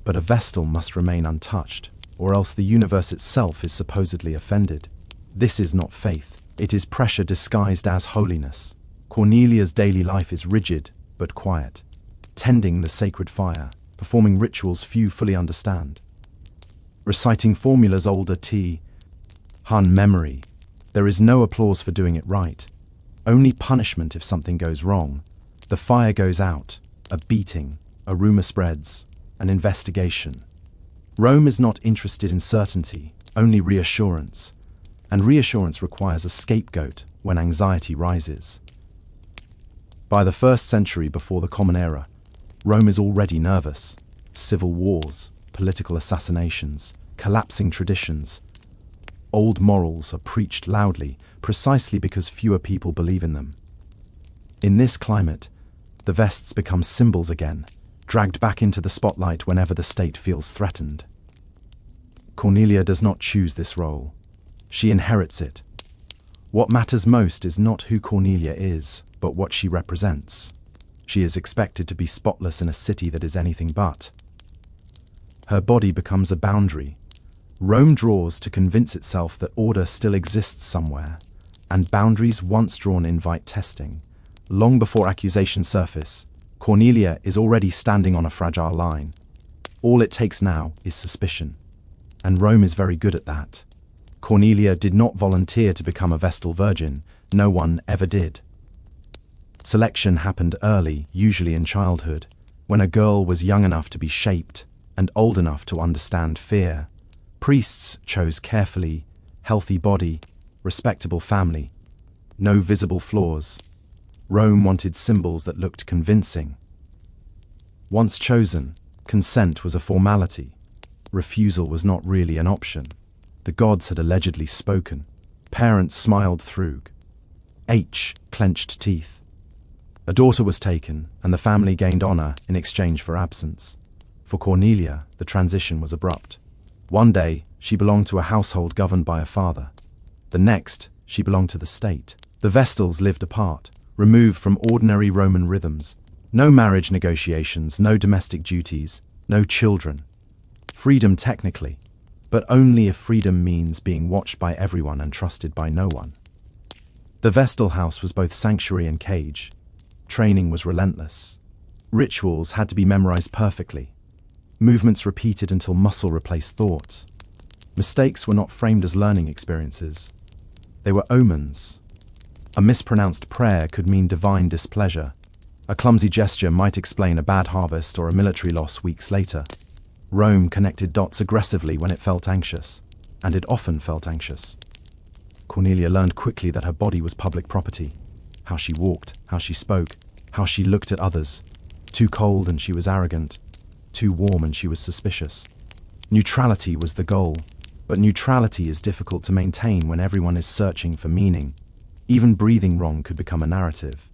But a Vestal must remain untouched, or else the universe itself is supposedly offended. This is not faith, it is pressure disguised as holiness. Cornelia's daily life is rigid, but quiet. Tending the sacred fire, performing rituals few fully understand. Reciting formulas older Hun memory. There is no applause for doing it right. Only punishment if something goes wrong. The fire goes out, a beating, a rumor spreads, an investigation. Rome is not interested in certainty, only reassurance. And reassurance requires a scapegoat when anxiety rises. By the 1st century before the Common Era, Rome is already nervous. Civil wars, political assassinations, collapsing traditions. Old morals are preached loudly, precisely because fewer people believe in them. In this climate, the Vests become symbols again, dragged back into the spotlight whenever the state feels threatened. Cornelia does not choose this role. She inherits it. What matters most is not who Cornelia is, but what she represents. She is expected to be spotless in a city that is anything but. Her body becomes a boundary. Rome draws to convince itself that order still exists somewhere, and boundaries once drawn invite testing. Long before accusations surface, Cornelia is already standing on a fragile line. All it takes now is suspicion, and Rome is very good at that. Cornelia did not volunteer to become a Vestal virgin. No one ever did. Selection happened early, usually in childhood, when a girl was young enough to be shaped and old enough to understand fear. Priests chose carefully, healthy body, respectable family, no visible flaws. Rome wanted symbols that looked convincing. Once chosen, consent was a formality. Refusal was not really an option. The gods had allegedly spoken. Parents smiled through clenched teeth. A daughter was taken, and the family gained honor in exchange for absence. For Cornelia, the transition was abrupt. One day, she belonged to a household governed by a father. The next, she belonged to the state. The Vestals lived apart, removed from ordinary Roman rhythms. No marriage negotiations, no domestic duties, no children. Freedom technically, but only if freedom means being watched by everyone and trusted by no one. The Vestal house was both sanctuary and cage. Training was relentless. Rituals had to be memorized perfectly. Movements repeated until muscle replaced thought. Mistakes were not framed as learning experiences. They were omens. A mispronounced prayer could mean divine displeasure. A clumsy gesture might explain a bad harvest or a military loss weeks later. Rome connected dots aggressively when it felt anxious, and it often felt anxious. Cornelia learned quickly that her body was public property. How she walked, how she spoke, how she looked at others. Too cold and she was arrogant. Too warm and she was suspicious. Neutrality was the goal, but neutrality is difficult to maintain when everyone is searching for meaning. Even breathing wrong could become a narrative.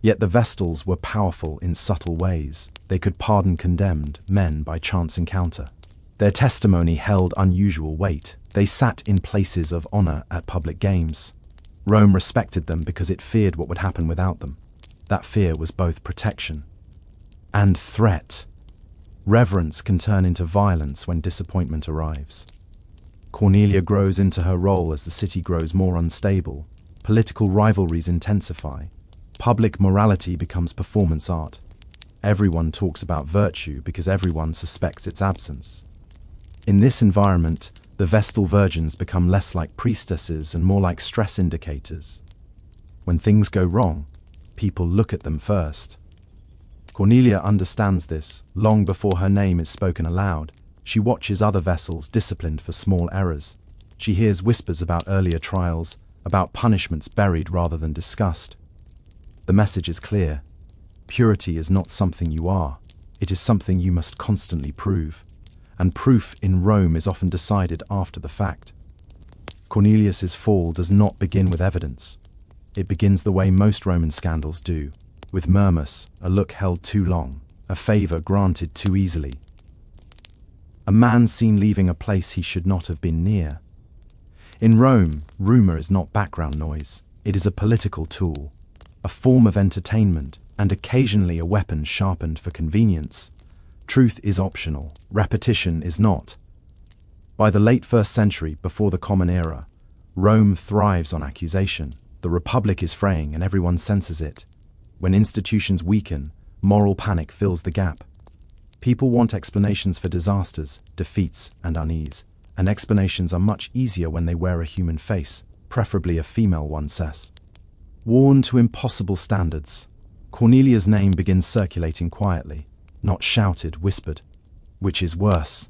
Yet the Vestals were powerful in subtle ways. They could pardon condemned men by chance encounter. Their testimony held unusual weight. They sat in places of honor at public games. Rome respected them because it feared what would happen without them. That fear was both protection and threat. Reverence can turn into violence when disappointment arrives. Cornelia grows into her role as the city grows more unstable. Political rivalries intensify. Public morality becomes performance art. Everyone talks about virtue because everyone suspects its absence. In this environment, the Vestal virgins become less like priestesses and more like stress indicators. When things go wrong, people look at them first. Cornelia understands this long before her name is spoken aloud. She watches other vessels disciplined for small errors. She hears whispers about earlier trials, about punishments buried rather than discussed. The message is clear. Purity is not something you are. It is something you must constantly prove. And proof in Rome is often decided after the fact. Cornelius's fall does not begin with evidence. It begins the way most Roman scandals do, with murmurs, a look held too long, a favor granted too easily. A man seen leaving a place he should not have been near. In Rome, rumor is not background noise. It is a political tool, a form of entertainment, and occasionally a weapon sharpened for convenience. Truth is optional, repetition is not. By the late 1st century, before the Common Era, Rome thrives on accusation. The Republic is fraying and everyone senses it. When institutions weaken, moral panic fills the gap. People want explanations for disasters, defeats, and unease, and explanations are much easier when they wear a human face, preferably a female one, says. Worn to impossible standards, Cornelia's name begins circulating quietly, not shouted, whispered. Which is worse?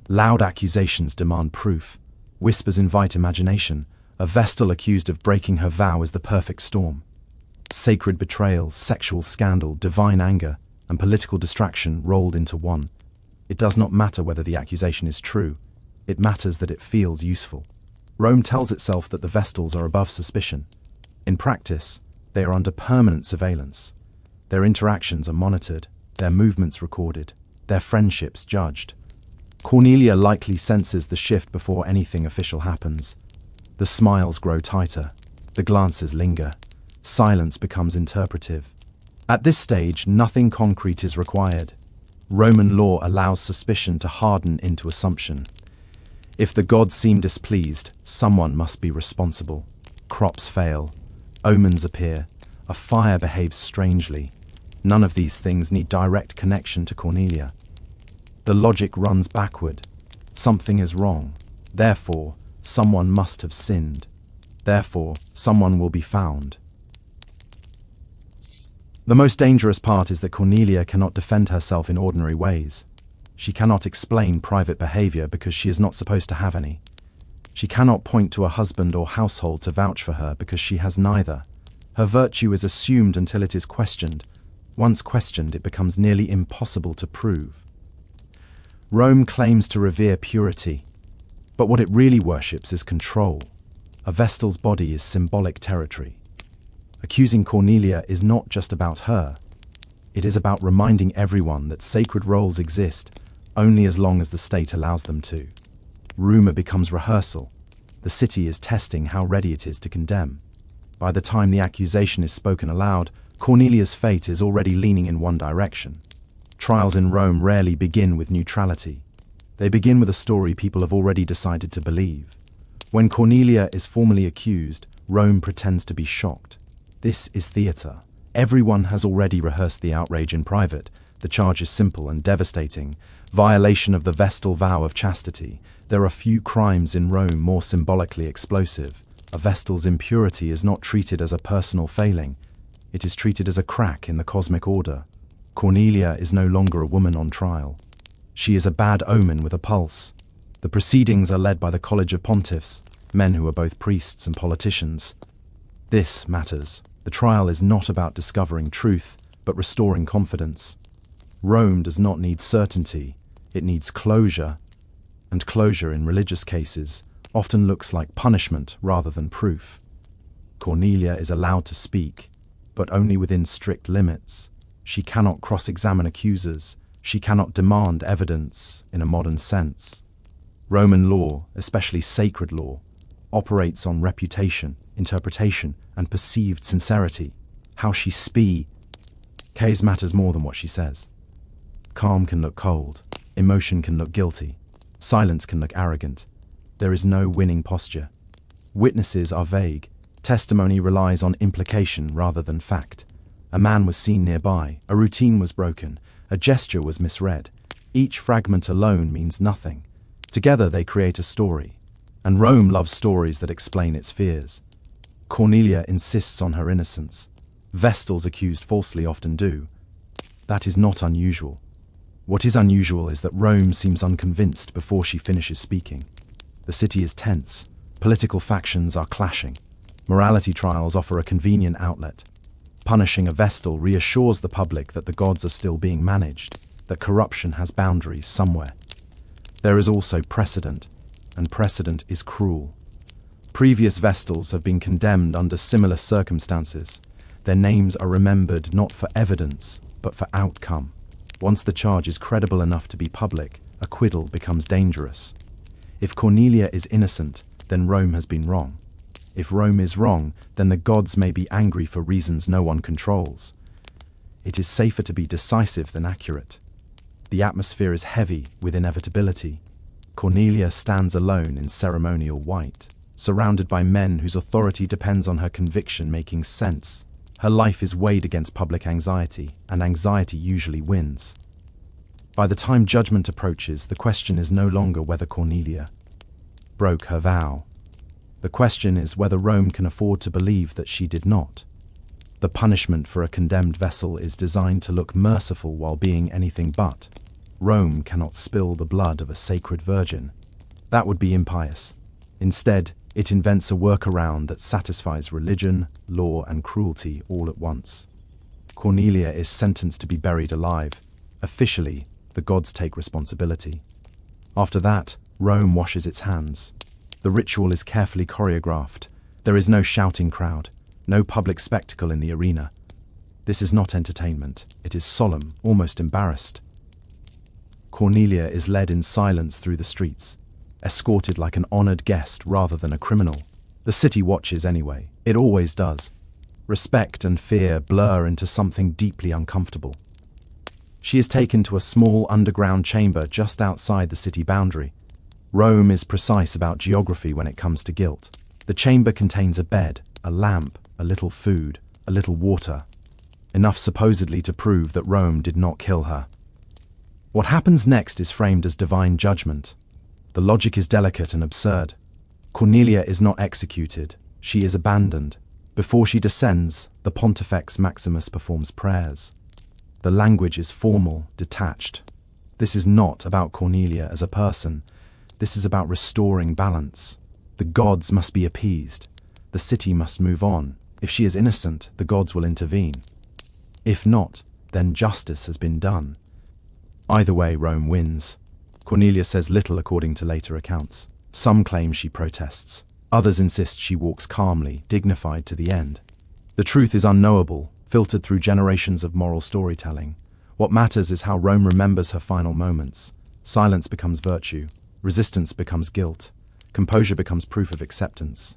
Loud accusations demand proof. Whispers invite imagination. A Vestal accused of breaking her vow is the perfect storm. Sacred betrayal, sexual scandal, divine anger, and political distraction rolled into one. It does not matter whether the accusation is true. It matters that it feels useful. Rome tells itself that the Vestals are above suspicion. In practice, they are under permanent surveillance. Their interactions are monitored, their movements recorded, their friendships judged. Cornelia likely senses the shift before anything official happens. The smiles grow tighter, the glances linger, silence becomes interpretive. At this stage, nothing concrete is required. Roman law allows suspicion to harden into assumption. If the gods seem displeased, someone must be responsible. Crops fail, omens appear, a fire behaves strangely. None of these things need direct connection to Cornelia. The logic runs backward. Something is wrong. Therefore, someone must have sinned. Therefore, someone will be found. The most dangerous part is that Cornelia cannot defend herself in ordinary ways. She cannot explain private behavior because she is not supposed to have any. She cannot point to a husband or household to vouch for her because she has neither. Her virtue is assumed until it is questioned. Once questioned, it becomes nearly impossible to prove. Rome claims to revere purity, but what it really worships is control. A Vestal's body is symbolic territory. Accusing Cornelia is not just about her. It is about reminding everyone that sacred roles exist only as long as the state allows them to. Rumor becomes rehearsal. The city is testing how ready it is to condemn. By the time the accusation is spoken aloud, Cornelia's fate is already leaning in one direction. Trials in Rome rarely begin with neutrality. They begin with a story people have already decided to believe. When Cornelia is formally accused, Rome pretends to be shocked. This is theatre. Everyone has already rehearsed the outrage in private. The charge is simple and devastating: violation of the Vestal vow of chastity. There are few crimes in Rome more symbolically explosive. A Vestal's impurity is not treated as a personal failing. It is treated as a crack in the cosmic order. Cornelia is no longer a woman on trial. She is a bad omen with a pulse. The proceedings are led by the College of Pontiffs, men who are both priests and politicians. This matters. The trial is not about discovering truth, but restoring confidence. Rome does not need certainty, it needs closure. And closure in religious cases often looks like punishment rather than proof. Cornelia is allowed to speak, but only within strict limits. She cannot cross-examine accusers. She cannot demand evidence in a modern sense. Roman law, especially sacred law, operates on reputation, interpretation, and perceived sincerity. How she speaks matters more than what she says. Calm can look cold. Emotion can look guilty. Silence can look arrogant. There is no winning posture. Witnesses are vague. Testimony relies on implication rather than fact. A man was seen nearby. A routine was broken. A gesture was misread. Each fragment alone means nothing. Together they create a story. And Rome loves stories that explain its fears. Cornelia insists on her innocence. Vestals accused falsely often do. That is not unusual. What is unusual is that Rome seems unconvinced before she finishes speaking. The city is tense. Political factions are clashing. Morality trials offer a convenient outlet. Punishing a Vestal reassures the public that the gods are still being managed, that corruption has boundaries somewhere. There is also precedent, and precedent is cruel. Previous Vestals have been condemned under similar circumstances. Their names are remembered not for evidence, but for outcome. Once the charge is credible enough to be public, acquittal becomes dangerous. If Cornelia is innocent, then Rome has been wrong. If Rome is wrong, then the gods may be angry for reasons no one controls. It is safer to be decisive than accurate. The atmosphere is heavy with inevitability. Cornelia stands alone in ceremonial white, surrounded by men whose authority depends on her conviction making sense. Her life is weighed against public anxiety, and anxiety usually wins. By the time judgment approaches, the question is no longer whether Cornelia broke her vow. The question is whether Rome can afford to believe that she did not. The punishment for a condemned vessel is designed to look merciful while being anything but. Rome cannot spill the blood of a sacred virgin. That would be impious. Instead, it invents a workaround that satisfies religion, law, and cruelty all at once. Cornelia is sentenced to be buried alive. Officially, the gods take responsibility. After that, Rome washes its hands. The ritual is carefully choreographed. There is no shouting crowd, no public spectacle in the arena. This is not entertainment. It is solemn, almost embarrassed. Cornelia is led in silence through the streets, escorted like an honored guest rather than a criminal. The city watches anyway. It always does. Respect and fear blur into something deeply uncomfortable. She is taken to a small underground chamber just outside the city boundary. Rome is precise about geography when it comes to guilt. The chamber contains a bed, a lamp, a little food, a little water. Enough supposedly to prove that Rome did not kill her. What happens next is framed as divine judgment. The logic is delicate and absurd. Cornelia is not executed. She is abandoned. Before she descends, the Pontifex Maximus performs prayers. The language is formal, detached. This is not about Cornelia as a person. This is about restoring balance. The gods must be appeased. The city must move on. If she is innocent, the gods will intervene. If not, then justice has been done. Either way, Rome wins. Cornelia says little according to later accounts. Some claim she protests. Others insist she walks calmly, dignified to the end. The truth is unknowable, filtered through generations of moral storytelling. What matters is how Rome remembers her final moments. Silence becomes virtue. Resistance becomes guilt. Composure becomes proof of acceptance.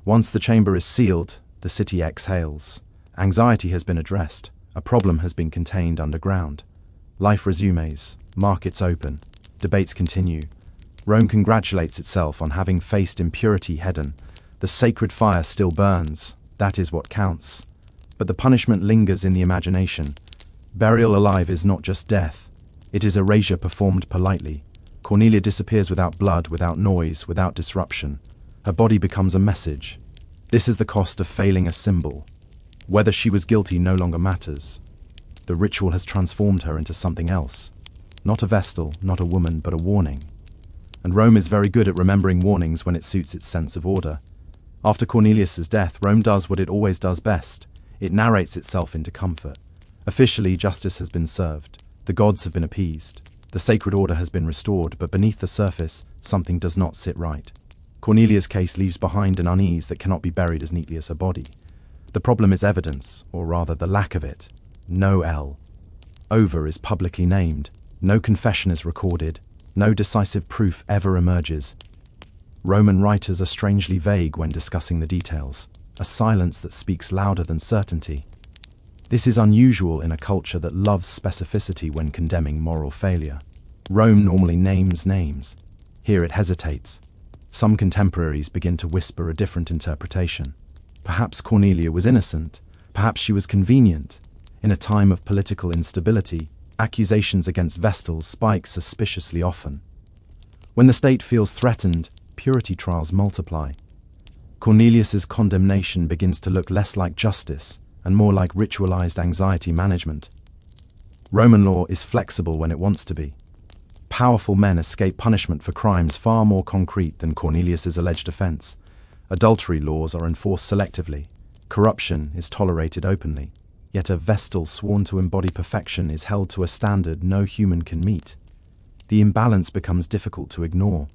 Once the chamber is sealed, the city exhales. Anxiety has been addressed. A problem has been contained underground. Life resumes. Markets open. Debates continue. Rome congratulates itself on having faced impurity head-on. The sacred fire still burns. That is what counts. But the punishment lingers in the imagination. Burial alive is not just death. It is erasure performed politely. Cornelia disappears without blood, without noise, without disruption. Her body becomes a message. This is the cost of failing a symbol. Whether she was guilty no longer matters. The ritual has transformed her into something else. Not a vestal, not a woman, but a warning. And Rome is very good at remembering warnings when it suits its sense of order. After Cornelius's death, Rome does what it always does best. It narrates itself into comfort. Officially, justice has been served. The gods have been appeased. The sacred order has been restored, but beneath the surface, something does not sit right. Cornelia's case leaves behind an unease that cannot be buried as neatly as her body. The problem is evidence, or rather the lack of it. No L. Over is publicly named. No confession is recorded. No decisive proof ever emerges. Roman writers are strangely vague when discussing the details, a silence that speaks louder than certainty. This is unusual in a culture that loves specificity when condemning moral failure. Rome normally names names. Here it hesitates. Some contemporaries begin to whisper a different interpretation. Perhaps Cornelia was innocent. Perhaps she was convenient. In a time of political instability, accusations against Vestals spike suspiciously often. When the state feels threatened, purity trials multiply. Cornelius's condemnation begins to look less like justice and more like ritualized anxiety management. Roman law is flexible when it wants to be. Powerful men escape punishment for crimes far more concrete than Cornelius's alleged offense. Adultery laws are enforced selectively. Corruption is tolerated openly. Yet a Vestal sworn to embody perfection is held to a standard no human can meet. The imbalance becomes difficult to ignore.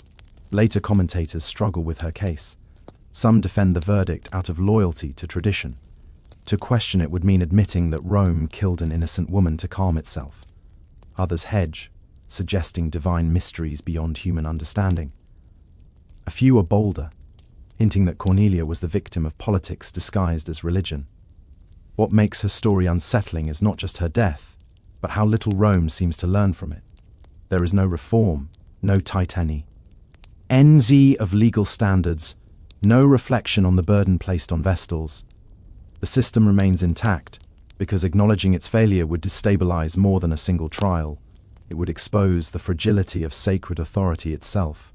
Later commentators struggle with her case. Some defend the verdict out of loyalty to tradition. To question it would mean admitting that Rome killed an innocent woman to calm itself. Others hedge, suggesting divine mysteries beyond human understanding. A few are bolder, hinting that Cornelia was the victim of politics disguised as religion. What makes her story unsettling is not just her death, but how little Rome seems to learn from it. There is no reform, no titani. NZ of legal standards, no reflection on the burden placed on Vestals. The system remains intact, because acknowledging its failure would destabilize more than a single trial. It would expose the fragility of sacred authority itself.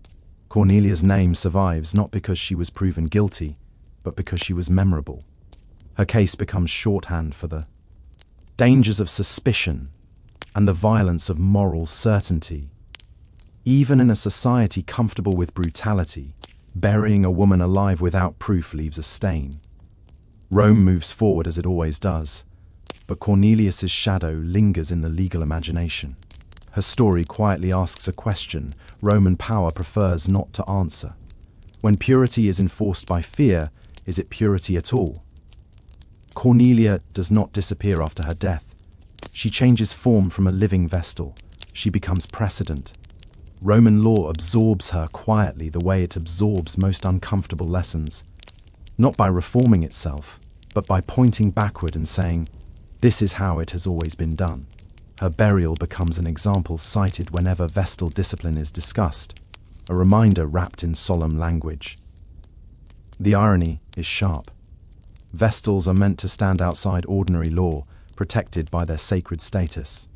Cornelia's name survives not because she was proven guilty, but because she was memorable. Her case becomes shorthand for the dangers of suspicion and the violence of moral certainty. Even in a society comfortable with brutality, burying a woman alive without proof leaves a stain. Rome moves forward as it always does, but Cornelius's shadow lingers in the legal imagination. Her story quietly asks a question Roman power prefers not to answer. When purity is enforced by fear, is it purity at all? Cornelia does not disappear after her death. She changes form from a living Vestal. She becomes precedent. Roman law absorbs her quietly the way it absorbs most uncomfortable lessons. Not by reforming itself, but by pointing backward and saying, "This is how it has always been done." Her burial becomes an example cited whenever Vestal discipline is discussed, a reminder wrapped in solemn language. The irony is sharp. Vestals are meant to stand outside ordinary law, protected by their sacred status.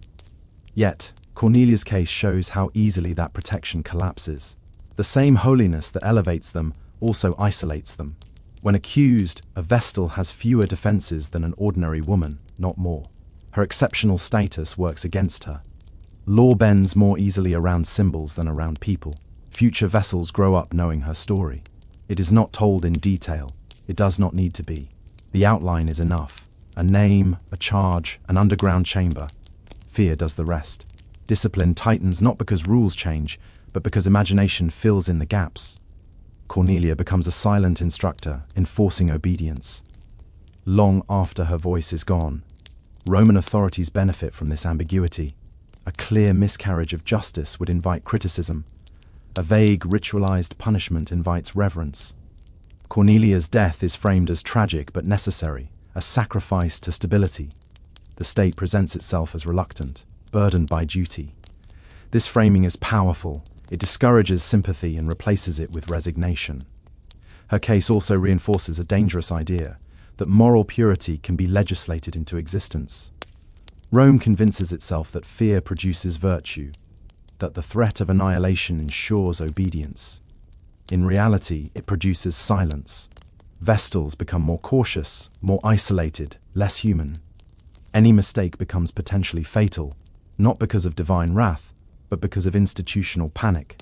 Yet, Cornelia's case shows how easily that protection collapses. The same holiness that elevates them also isolates them. When accused, a Vestal has fewer defenses than an ordinary woman, not more. Her exceptional status works against her. Law bends more easily around symbols than around people. Future Vestals grow up knowing her story. It is not told in detail. It does not need to be. The outline is enough. A name, a charge, an underground chamber. Fear does the rest. Discipline tightens not because rules change, but because imagination fills in the gaps. Cornelia becomes a silent instructor, enforcing obedience. Long after her voice is gone, Roman authorities benefit from this ambiguity. A clear miscarriage of justice would invite criticism. A vague, ritualized punishment invites reverence. Cornelia's death is framed as tragic but necessary, a sacrifice to stability. The state presents itself as reluctant, burdened by duty. This framing is powerful. It discourages sympathy and replaces it with resignation. Her case also reinforces a dangerous idea that moral purity can be legislated into existence. Rome convinces itself that fear produces virtue, that the threat of annihilation ensures obedience. In reality, it produces silence. Vestals become more cautious, more isolated, less human. Any mistake becomes potentially fatal, not because of divine wrath, but because of institutional panic.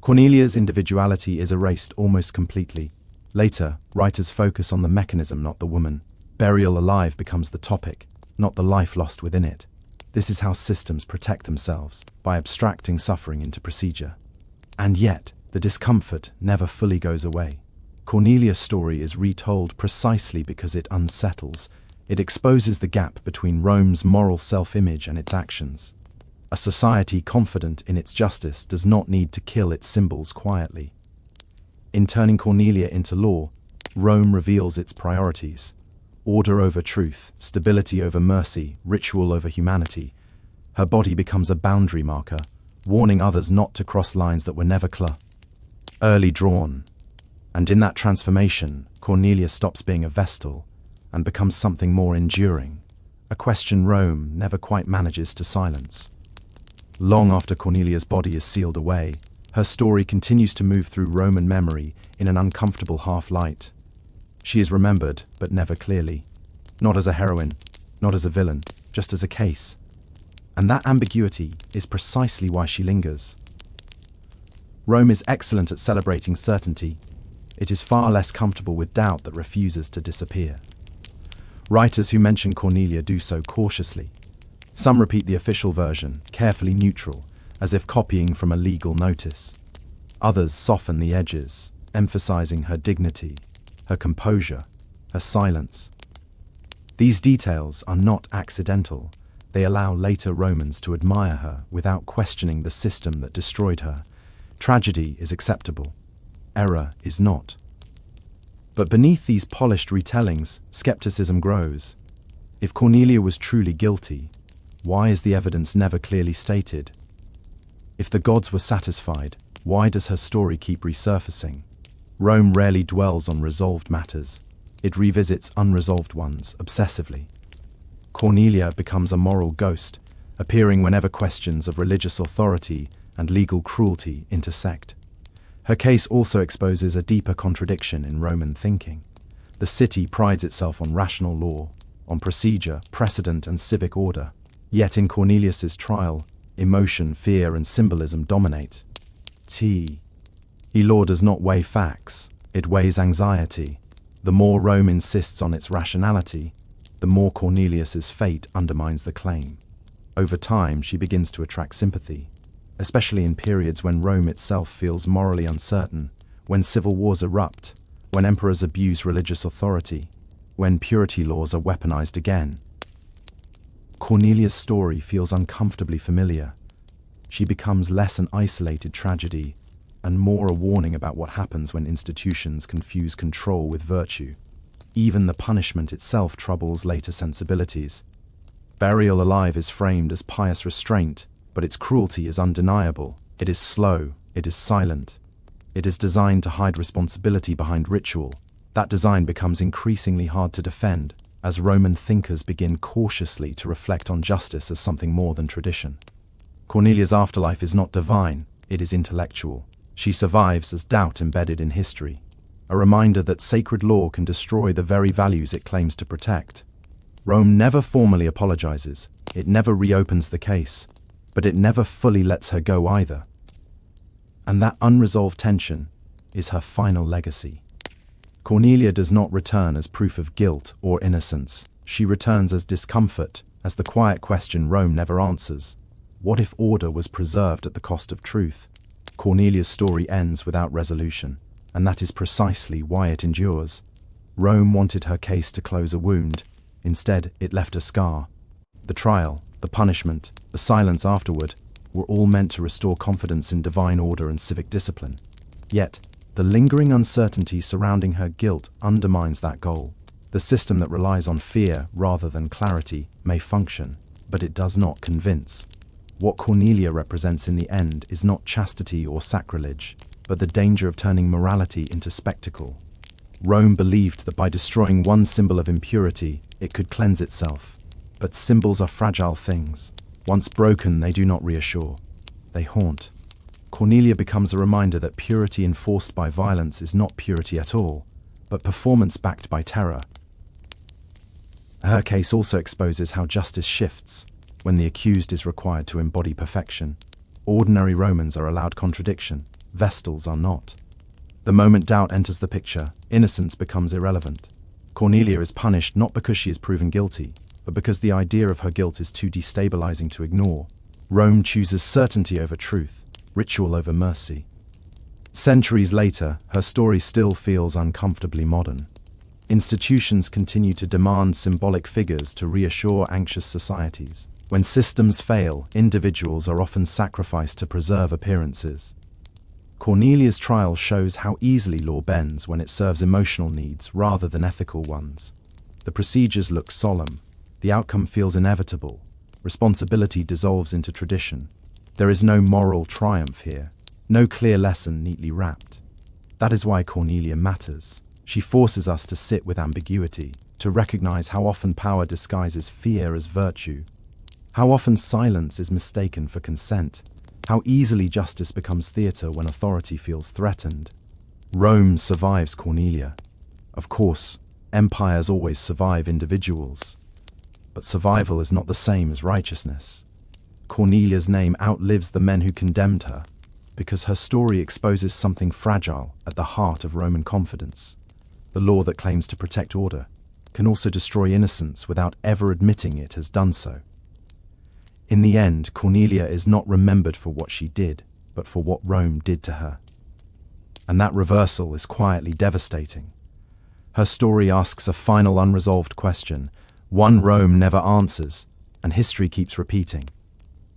Cornelia's individuality is erased almost completely. Later, writers focus on the mechanism, not the woman. Burial alive becomes the topic, not the life lost within it. This is how systems protect themselves, by abstracting suffering into procedure. And yet, the discomfort never fully goes away. Cornelia's story is retold precisely because it unsettles. It exposes the gap between Rome's moral self-image and its actions. A society confident in its justice does not need to kill its symbols quietly. In turning Cornelia into law, Rome reveals its priorities: order over truth, stability over mercy, ritual over humanity. Her body becomes a boundary marker, warning others not to cross lines that were never early drawn. And in that transformation, Cornelia stops being a vestal and becomes something more enduring, a question Rome never quite manages to silence. Long after Cornelia's body is sealed away, her story continues to move through Roman memory in an uncomfortable half-light. She is remembered, but never clearly. Not as a heroine, not as a villain, just as a case. And that ambiguity is precisely why she lingers. Rome is excellent at celebrating certainty. It is far less comfortable with doubt that refuses to disappear. Writers who mention Cornelia do so cautiously. Some repeat the official version, carefully neutral, as if copying from a legal notice. Others soften the edges, emphasizing her dignity, her composure, her silence. These details are not accidental. They allow later Romans to admire her without questioning the system that destroyed her. Tragedy is acceptable. Error is not. But beneath these polished retellings, skepticism grows. If Cornelia was truly guilty, why is the evidence never clearly stated? If the gods were satisfied, why does her story keep resurfacing? Rome rarely dwells on resolved matters. It revisits unresolved ones obsessively. Cornelia becomes a moral ghost, appearing whenever questions of religious authority and legal cruelty intersect. Her case also exposes a deeper contradiction in Roman thinking. The city prides itself on rational law, on procedure, precedent, and civic order. Yet in Cornelius's trial, emotion, fear, and symbolism dominate. Law does not weigh facts, it weighs anxiety. The more Rome insists on its rationality, the more Cornelius's fate undermines the claim. Over time, she begins to attract sympathy, especially in periods when Rome itself feels morally uncertain, when civil wars erupt, when emperors abuse religious authority, when purity laws are weaponized again. Cornelia's story feels uncomfortably familiar. She becomes less an isolated tragedy and more a warning about what happens when institutions confuse control with virtue. Even the punishment itself troubles later sensibilities. Burial alive is framed as pious restraint, but its cruelty is undeniable. It is slow, it is silent. It is designed to hide responsibility behind ritual. That design becomes increasingly hard to defend as Roman thinkers begin cautiously to reflect on justice as something more than tradition. Cornelia's afterlife is not divine, it is intellectual. She survives as doubt embedded in history, a reminder that sacred law can destroy the very values it claims to protect. Rome never formally apologizes, it never reopens the case, but it never fully lets her go either. And that unresolved tension is her final legacy. Cornelia does not return as proof of guilt or innocence. She returns as discomfort, as the quiet question Rome never answers. What if order was preserved at the cost of truth? Cornelia's story ends without resolution, and that is precisely why it endures. Rome wanted her case to close a wound. Instead, it left a scar. The trial, the punishment, the silence afterward, were all meant to restore confidence in divine order and civic discipline. Yet, the lingering uncertainty surrounding her guilt undermines that goal. The system that relies on fear rather than clarity may function, but it does not convince. What Cornelia represents in the end is not chastity or sacrilege, but the danger of turning morality into spectacle. Rome believed that by destroying one symbol of impurity, it could cleanse itself. But symbols are fragile things. Once broken, they do not reassure. They haunt. Cornelia becomes a reminder that purity enforced by violence is not purity at all, but performance backed by terror. Her case also exposes how justice shifts when the accused is required to embody perfection. Ordinary Romans are allowed contradiction, Vestals are not. The moment doubt enters the picture, innocence becomes irrelevant. Cornelia is punished not because she is proven guilty, but because the idea of her guilt is too destabilizing to ignore. Rome chooses certainty over truth, ritual over mercy. Centuries later, her story still feels uncomfortably modern. Institutions continue to demand symbolic figures to reassure anxious societies. When systems fail, individuals are often sacrificed to preserve appearances. Cornelia's trial shows how easily law bends when it serves emotional needs rather than ethical ones. The procedures look solemn. The outcome feels inevitable. Responsibility dissolves into tradition. There is no moral triumph here, no clear lesson neatly wrapped. That is why Cornelia matters. She forces us to sit with ambiguity, to recognize how often power disguises fear as virtue, how often silence is mistaken for consent, how easily justice becomes theater when authority feels threatened. Rome survives Cornelia. Of course, empires always survive individuals. But survival is not the same as righteousness. Cornelia's name outlives the men who condemned her, because her story exposes something fragile at the heart of Roman confidence. The law that claims to protect order can also destroy innocence without ever admitting it has done so. In the end, Cornelia is not remembered for what she did, but for what Rome did to her. And that reversal is quietly devastating. Her story asks a final unresolved question, one Rome never answers, and history keeps repeating.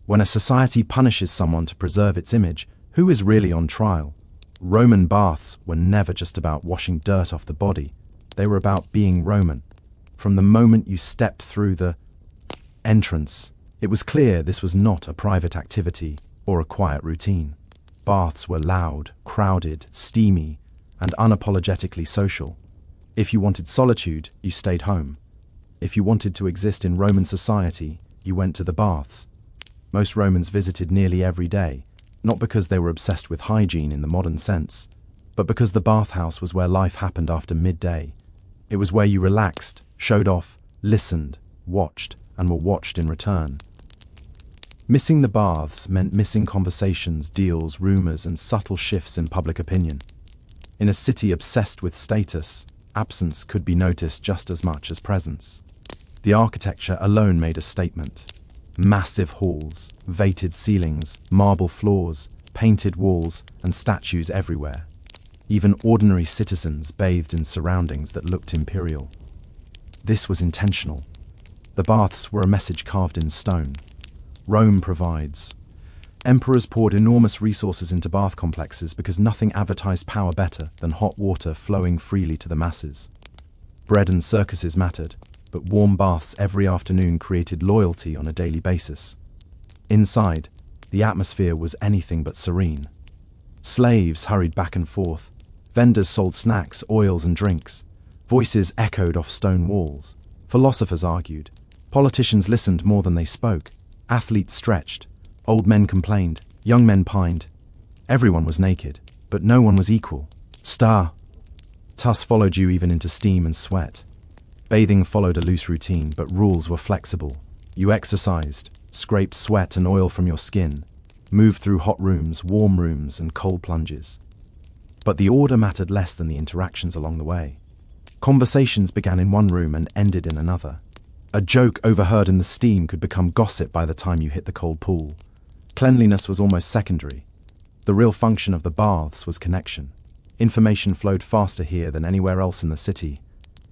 When a society punishes someone to preserve its image, who is really on trial? Roman baths were never just about washing dirt off the body. They were about being Roman. From the moment you stepped through the entrance, it was clear this was not a private activity or a quiet routine. Baths were loud, crowded, steamy, and unapologetically social. If you wanted solitude, you stayed home. If you wanted to exist in Roman society, you went to the baths. Most Romans visited nearly every day, not because they were obsessed with hygiene in the modern sense, but because the bathhouse was where life happened after midday. It was where you relaxed, showed off, listened, watched, and were watched in return. Missing the baths meant missing conversations, deals, rumors, and subtle shifts in public opinion. In a city obsessed with status, absence could be noticed just as much as presence. The architecture alone made a statement. Massive halls, vated ceilings, marble floors, painted walls, and statues everywhere. Even ordinary citizens bathed in surroundings that looked imperial. This was intentional. The baths were a message carved in stone. Rome provides. Emperors poured enormous resources into bath complexes because nothing advertised power better than hot water flowing freely to the masses. Bread and circuses mattered, but warm baths every afternoon created loyalty on a daily basis. Inside, the atmosphere was anything but serene. Slaves hurried back and forth. Vendors sold snacks, oils, and drinks. Voices echoed off stone walls. Philosophers argued. Politicians listened more than they spoke. Athletes stretched. Old men complained. Young men pined. Everyone was naked, but no one was equal. Tuss followed you even into steam and sweat. Bathing followed a loose routine, but rules were flexible. You exercised, scraped sweat and oil from your skin, moved through hot rooms, warm rooms, and cold plunges. But the order mattered less than the interactions along the way. Conversations began in one room and ended in another. A joke overheard in the steam could become gossip by the time you hit the cold pool. Cleanliness was almost secondary. The real function of the baths was connection. Information flowed faster here than anywhere else in the city.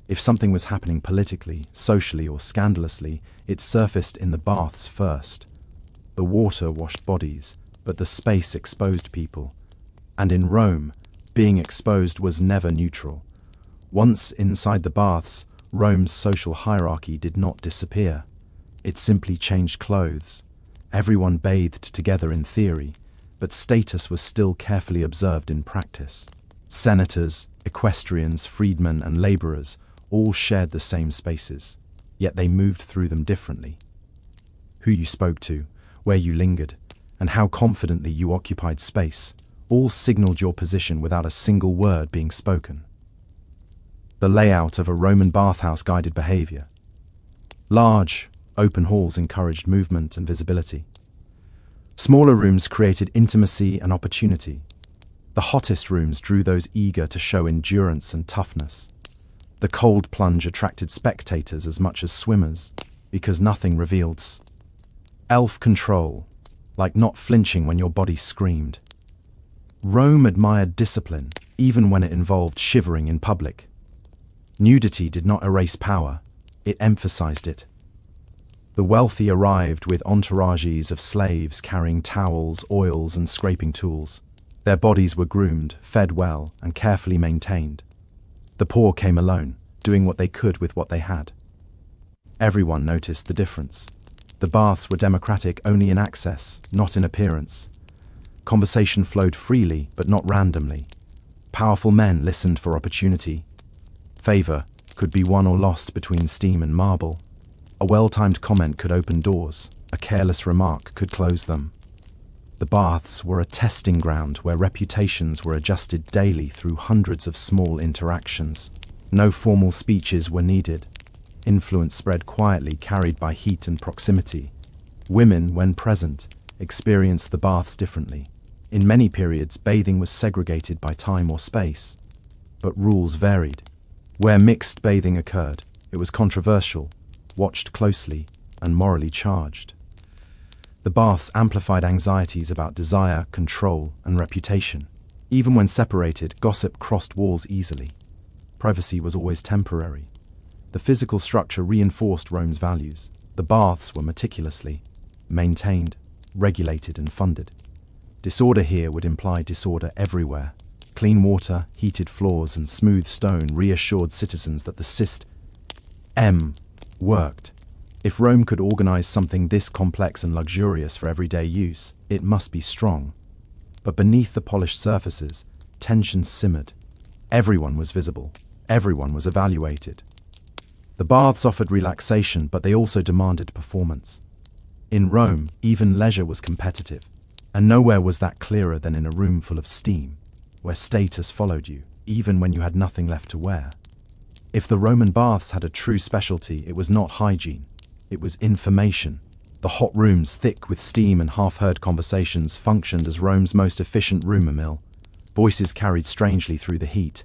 If something was happening politically, socially, or scandalously, it surfaced in the baths first. The water washed bodies, but the space exposed people. And in Rome, being exposed was never neutral. Once inside the baths, Rome's social hierarchy did not disappear. It simply changed clothes. Everyone bathed together in theory, but status was still carefully observed in practice. Senators, equestrians, freedmen, and laborers all shared the same spaces, yet they moved through them differently. Who you spoke to, where you lingered, and how confidently you occupied space all signaled your position without a single word being spoken. The layout of a Roman bathhouse guided behavior. Large, open halls encouraged movement and visibility. Smaller rooms created intimacy and opportunity. The hottest rooms drew those eager to show endurance and toughness. The cold plunge attracted spectators as much as swimmers, because nothing revealed elf control, like not flinching when your body screamed. Rome admired discipline, even when it involved shivering in public. Nudity did not erase power, it emphasized it. The wealthy arrived with entourages of slaves carrying towels, oils, and scraping tools. Their bodies were groomed, fed well, and carefully maintained. The poor came alone, doing what they could with what they had. Everyone noticed the difference. The baths were democratic only in access, not in appearance. Conversation flowed freely, but not randomly. Powerful men listened for opportunity. Favor could be won or lost between steam and marble. A well-timed comment could open doors. A careless remark could close them. The baths were a testing ground where reputations were adjusted daily through hundreds of small interactions. No formal speeches were needed. Influence spread quietly, carried by heat and proximity. Women, when present, experienced the baths differently. In many periods, bathing was segregated by time or space, but rules varied. Where mixed bathing occurred, it was controversial, watched closely, and morally charged. The baths amplified anxieties about desire, control, and reputation. Even when separated, gossip crossed walls easily. Privacy was always temporary. The physical structure reinforced Rome's values. The baths were meticulously maintained, regulated, and funded. Disorder here would imply disorder everywhere. Clean water, heated floors, and smooth stone reassured citizens that the system worked. If Rome could organize something this complex and luxurious for everyday use, it must be strong. But beneath the polished surfaces, tension simmered. Everyone was visible. Everyone was evaluated. The baths offered relaxation, but they also demanded performance. In Rome, even leisure was competitive, and nowhere was that clearer than in a room full of steam, where status followed you, even when you had nothing left to wear. If the Roman baths had a true specialty, it was not hygiene, it was information. The hot rooms, thick with steam and half-heard conversations, functioned as Rome's most efficient rumor mill. Voices carried strangely through the heat.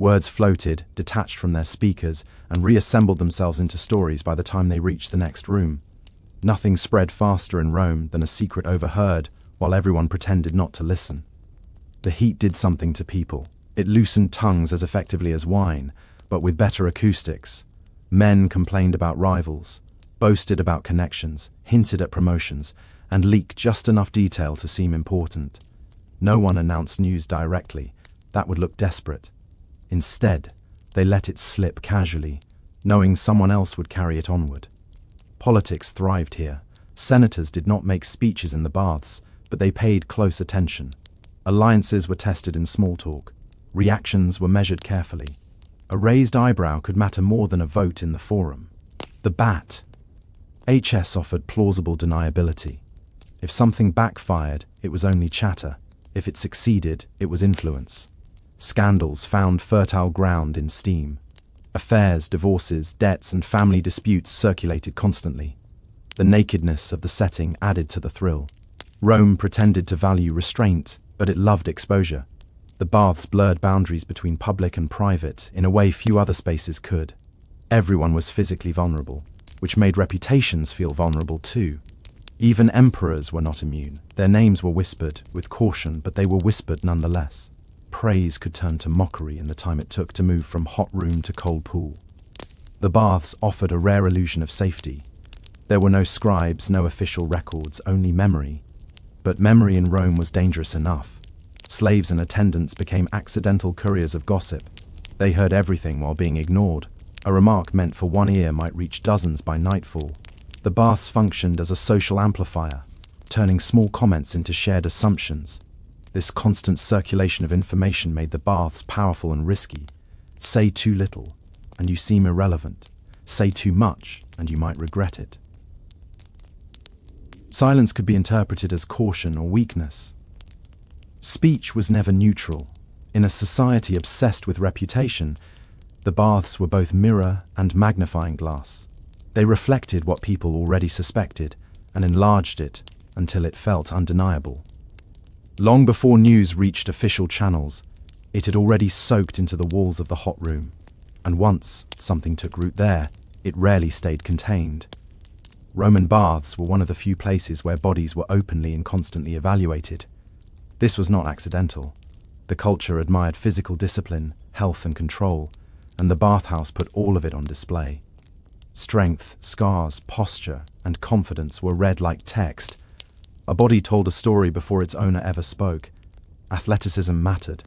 Words floated, detached from their speakers, and reassembled themselves into stories by the time they reached the next room. Nothing spread faster in Rome than a secret overheard, while everyone pretended not to listen. The heat did something to people. It loosened tongues as effectively as wine, but with better acoustics. Men complained about rivals, boasted about connections, hinted at promotions, and leaked just enough detail to seem important. No one announced news directly. That would look desperate. Instead, they let it slip casually, knowing someone else would carry it onward. Politics thrived here. Senators did not make speeches in the baths, but they paid close attention. Alliances were tested in small talk. Reactions were measured carefully. A raised eyebrow could matter more than a vote in the forum. The BAT-HS offered plausible deniability. If something backfired, it was only chatter. If it succeeded, it was influence. Scandals found fertile ground in steam. Affairs, divorces, debts, and family disputes circulated constantly. The nakedness of the setting added to the thrill. Rome pretended to value restraint, but it loved exposure. The baths blurred boundaries between public and private in a way few other spaces could. Everyone was physically vulnerable, which made reputations feel vulnerable too. Even emperors were not immune. Their names were whispered with caution, but they were whispered nonetheless. Praise could turn to mockery in the time it took to move from hot room to cold pool. The baths offered a rare illusion of safety. There were no scribes, no official records, only memory. But memory in Rome was dangerous enough. Slaves and attendants became accidental couriers of gossip. They heard everything while being ignored. A remark meant for one ear might reach dozens by nightfall. The baths functioned as a social amplifier, turning small comments into shared assumptions. This constant circulation of information made the baths powerful and risky. Say too little, and you seem irrelevant. Say too much, and you might regret it. Silence could be interpreted as caution or weakness. Speech was never neutral. In a society obsessed with reputation, the baths were both mirror and magnifying glass. They reflected what people already suspected and enlarged it until it felt undeniable. Long before news reached official channels, it had already soaked into the walls of the hot room. And once something took root there, it rarely stayed contained. Roman baths were one of the few places where bodies were openly and constantly evaluated. This was not accidental. The culture admired physical discipline, health and control, and the bathhouse put all of it on display. Strength, scars, posture, and confidence were read like text. A body told a story before its owner ever spoke. Athleticism mattered.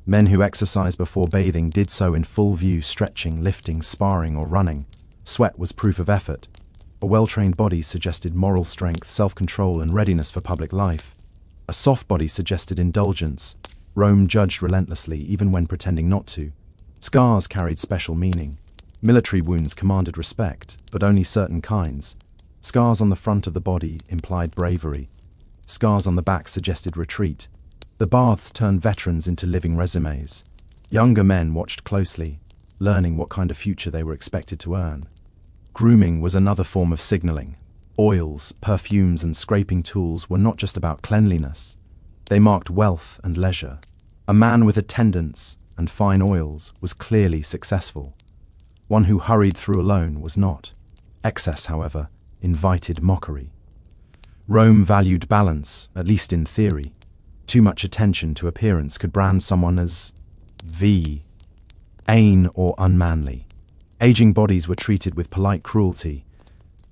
Men who exercised before bathing did so in full view, stretching, lifting, sparring, or running. Sweat was proof of effort. A well-trained body suggested moral strength, self-control, and readiness for public life. A soft body suggested indulgence. Rome judged relentlessly, even when pretending not to. Scars carried special meaning. Military wounds commanded respect, but only certain kinds. Scars on the front of the body implied bravery. Scars on the back suggested retreat. The baths turned veterans into living resumes. Younger men watched closely, learning what kind of future they were expected to earn. Grooming was another form of signaling. Oils, perfumes, and scraping tools were not just about cleanliness. They marked wealth and leisure. A man with attendants and fine oils was clearly successful. One who hurried through alone was not. Excess, however, invited mockery. Rome valued balance, at least in theory. Too much attention to appearance could brand someone as vain or unmanly. Aging bodies were treated with polite cruelty.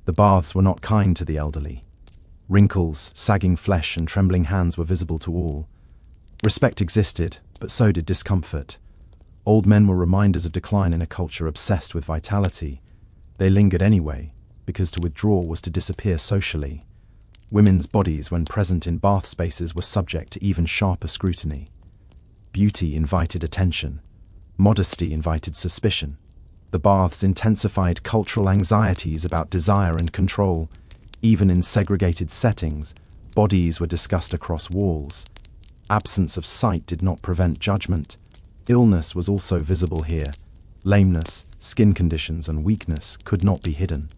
The baths were not kind to the elderly. Wrinkles, sagging flesh, and trembling hands were visible to all. Respect existed, but so did discomfort. Old men were reminders of decline in a culture obsessed with vitality. They lingered anyway, because to withdraw was to disappear socially. Women's bodies, when present in bath spaces, were subject to even sharper scrutiny. Beauty invited attention. Modesty invited suspicion. The baths intensified cultural anxieties about desire and control. Even in segregated settings, bodies were discussed across walls. Absence of sight did not prevent judgment. Illness was also visible here. Lameness, skin conditions, and weakness could not be hidden.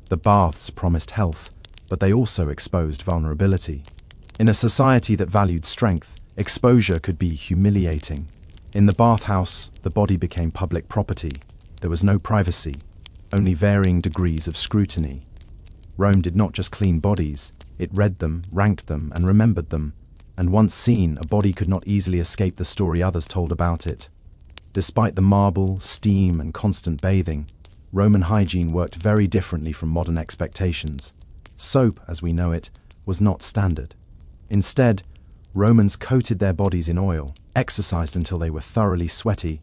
The baths promised health, but they also exposed vulnerability. In a society that valued strength, exposure could be humiliating. In the bathhouse, the body became public property. There was no privacy, only varying degrees of scrutiny. Rome did not just clean bodies, it read them, ranked them, and remembered them. And once seen, a body could not easily escape the story others told about it. Despite the marble, steam, and constant bathing, Roman hygiene worked very differently from modern expectations. Soap, as we know it, was not standard. Instead, Romans coated their bodies in oil, exercised until they were thoroughly sweaty,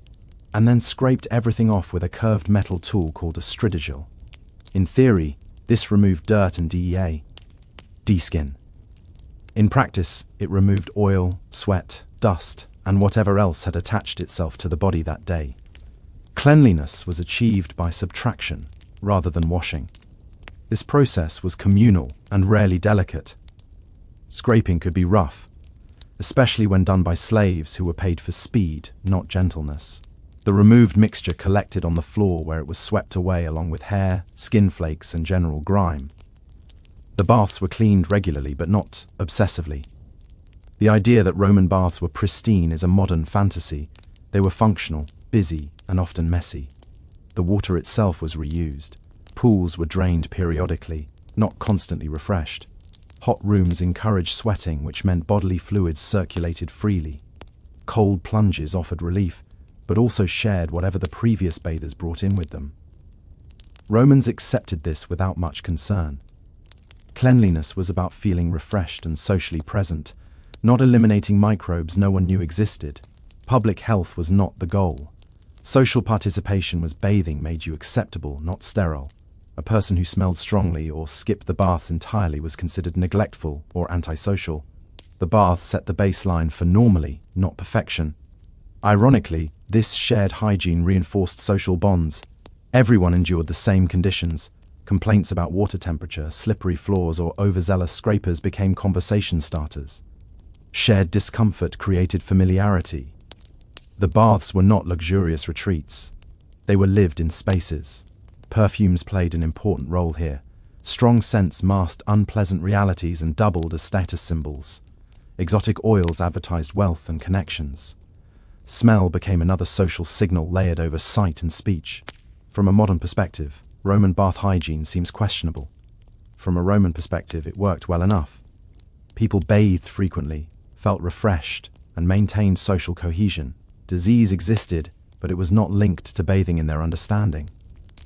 and then scraped everything off with a curved metal tool called a stridigil. In theory, this removed dirt and deskin. In practice, it removed oil, sweat, dust, and whatever else had attached itself to the body that day. Cleanliness was achieved by subtraction rather than washing. This process was communal and rarely delicate. Scraping could be rough, especially when done by slaves who were paid for speed, not gentleness. The removed mixture collected on the floor where it was swept away along with hair, skin flakes, and general grime. The baths were cleaned regularly but not obsessively. The idea that Roman baths were pristine is a modern fantasy. They were functional, busy, and often messy. The water itself was reused. Pools were drained periodically, not constantly refreshed. Hot rooms encouraged sweating, which meant bodily fluids circulated freely. Cold plunges offered relief, but also shared whatever the previous bathers brought in with them. Romans accepted this without much concern. Cleanliness was about feeling refreshed and socially present, not eliminating microbes no one knew existed. Public health was not the goal. Social participation was bathing made you acceptable, not sterile. A person who smelled strongly or skipped the baths entirely was considered neglectful or antisocial. The baths set the baseline for normally, not perfection. Ironically, this shared hygiene reinforced social bonds. Everyone endured the same conditions. Complaints about water temperature, slippery floors, or overzealous scrapers became conversation starters. Shared discomfort created familiarity. The baths were not luxurious retreats. They were lived-in spaces. Perfumes played an important role here. Strong scents masked unpleasant realities and doubled as status symbols. Exotic oils advertised wealth and connections. Smell became another social signal layered over sight and speech. From a modern perspective, Roman bath hygiene seems questionable. From a Roman perspective, it worked well enough. People bathed frequently, felt refreshed, and maintained social cohesion. Disease existed, but it was not linked to bathing in their understanding.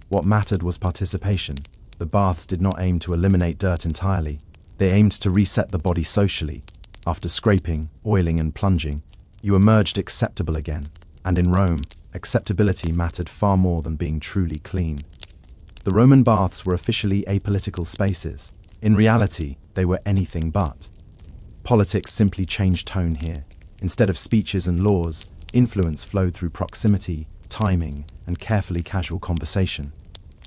What mattered was participation. The baths did not aim to eliminate dirt entirely. They aimed to reset the body socially. After scraping, oiling, and plunging, you emerged acceptable again. And in Rome, acceptability mattered far more than being truly clean. The Roman baths were officially apolitical spaces. In reality, they were anything but. Politics simply changed tone here. Instead of speeches and laws, influence flowed through proximity, timing, and carefully casual conversation.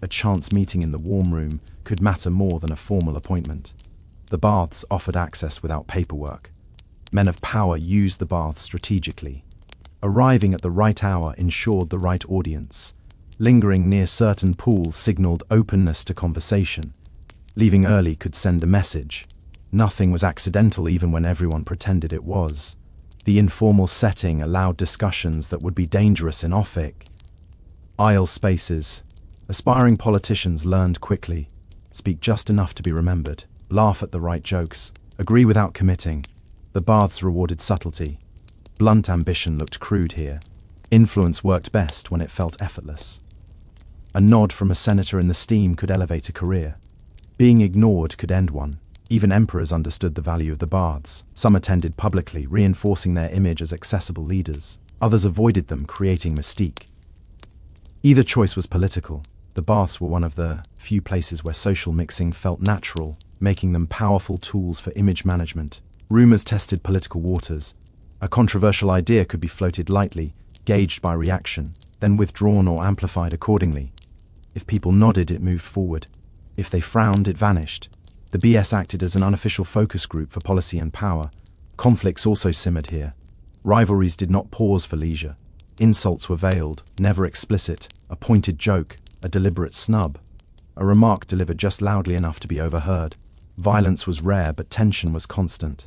A chance meeting in the warm room could matter more than a formal appointment. The baths offered access without paperwork. Men of power used the baths strategically. Arriving at the right hour ensured the right audience. Lingering near certain pools signaled openness to conversation. Leaving early could send a message. Nothing was accidental even when everyone pretended it was. The informal setting allowed discussions that would be dangerous in offic. Aisle spaces. Aspiring politicians learned quickly. Speak just enough to be remembered. Laugh at the right jokes. Agree without committing. The baths rewarded subtlety. Blunt ambition looked crude here. Influence worked best when it felt effortless. A nod from a senator in the steam could elevate a career. Being ignored could end one. Even emperors understood the value of the baths. Some attended publicly, reinforcing their image as accessible leaders. Others avoided them, creating mystique. Either choice was political. The baths were one of the few places where social mixing felt natural, making them powerful tools for image management. Rumors tested political waters. A controversial idea could be floated lightly, gauged by reaction, then withdrawn or amplified accordingly. If people nodded, it moved forward. If they frowned, it vanished. The BS acted as an unofficial focus group for policy and power. Conflicts also simmered here. Rivalries did not pause for leisure. Insults were veiled, never explicit, a pointed joke, a deliberate snub. A remark delivered just loudly enough to be overheard. Violence was rare, but tension was constant.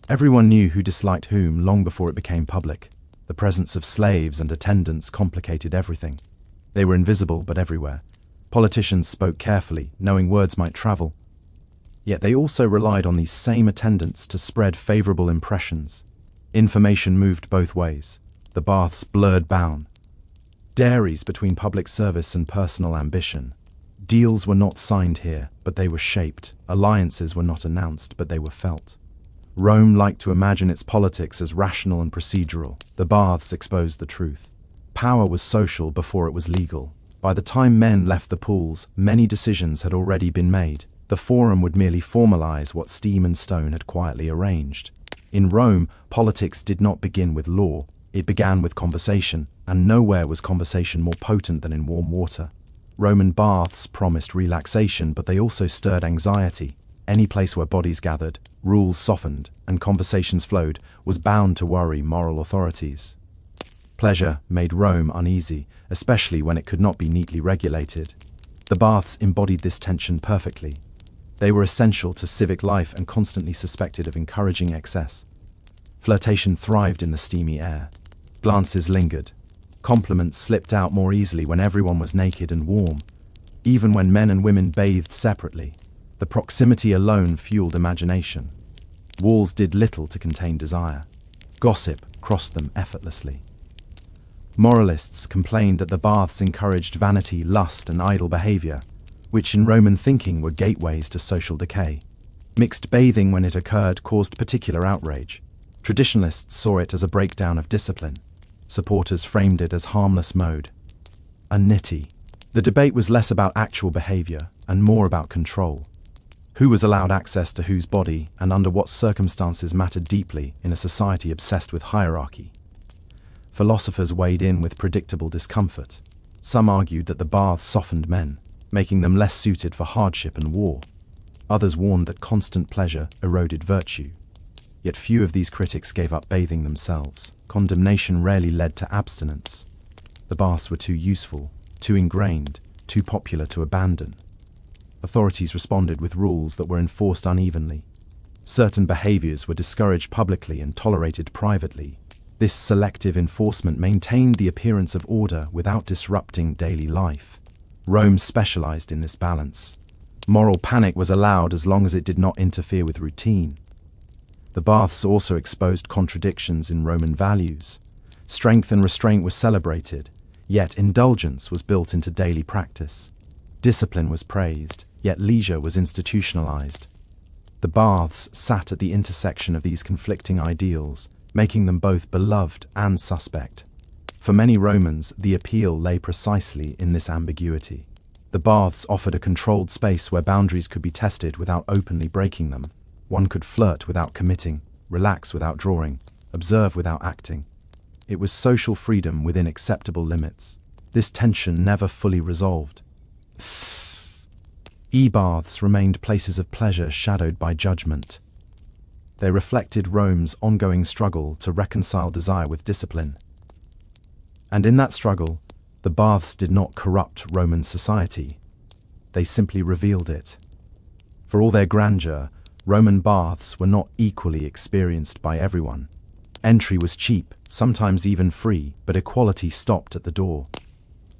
Everyone knew who disliked whom long before it became public. The presence of slaves and attendants complicated everything. They were invisible but everywhere. Politicians spoke carefully, knowing words might travel. Yet they also relied on these same attendants to spread favorable impressions. Information moved both ways. The baths blurred boundaries between public service and personal ambition. Deals were not signed here, but they were shaped. Alliances were not announced, but they were felt. Rome liked to imagine its politics as rational and procedural. The baths exposed the truth. Power was social before it was legal. By the time men left the pools, many decisions had already been made. The forum would merely formalize what steam and stone had quietly arranged. In Rome, politics did not begin with law. It began with conversation, and nowhere was conversation more potent than in warm water. Roman baths promised relaxation, but they also stirred anxiety. Any place where bodies gathered, rules softened, and conversations flowed was bound to worry moral authorities. Pleasure made Rome uneasy, especially when it could not be neatly regulated. The baths embodied this tension perfectly. They were essential to civic life and constantly suspected of encouraging excess. Flirtation thrived in the steamy air. Glances lingered. Compliments slipped out more easily when everyone was naked and warm. Even when men and women bathed separately, the proximity alone fueled imagination. Walls did little to contain desire. Gossip crossed them effortlessly. Moralists complained that the baths encouraged vanity, lust, and idle behavior, which in Roman thinking were gateways to social decay. Mixed bathing, when it occurred, caused particular outrage. Traditionalists saw it as a breakdown of discipline. Supporters framed it as harmless mode. A nitty. The debate was less about actual behavior and more about control. Who was allowed access to whose body and under what circumstances mattered deeply in a society obsessed with hierarchy. Philosophers weighed in with predictable discomfort. Some argued that the baths softened men, making them less suited for hardship and war. Others warned that constant pleasure eroded virtue. Yet few of these critics gave up bathing themselves. Condemnation rarely led to abstinence. The baths were too useful, too ingrained, too popular to abandon. Authorities responded with rules that were enforced unevenly. Certain behaviors were discouraged publicly and tolerated privately. This selective enforcement maintained the appearance of order without disrupting daily life. Rome specialized in this balance. Moral panic was allowed as long as it did not interfere with routine. The baths also exposed contradictions in Roman values. Strength and restraint were celebrated, yet indulgence was built into daily practice. Discipline was praised, yet leisure was institutionalized. The baths sat at the intersection of these conflicting ideals, making them both beloved and suspect. For many Romans, the appeal lay precisely in this ambiguity. The baths offered a controlled space where boundaries could be tested without openly breaking them. One could flirt without committing, relax without drawing, observe without acting. It was social freedom within acceptable limits. This tension never fully resolved. E-baths remained places of pleasure shadowed by judgment. They reflected Rome's ongoing struggle to reconcile desire with discipline. And in that struggle, the baths did not corrupt Roman society. They simply revealed it. For all their grandeur, Roman baths were not equally experienced by everyone. Entry was cheap, sometimes even free, but equality stopped at the door.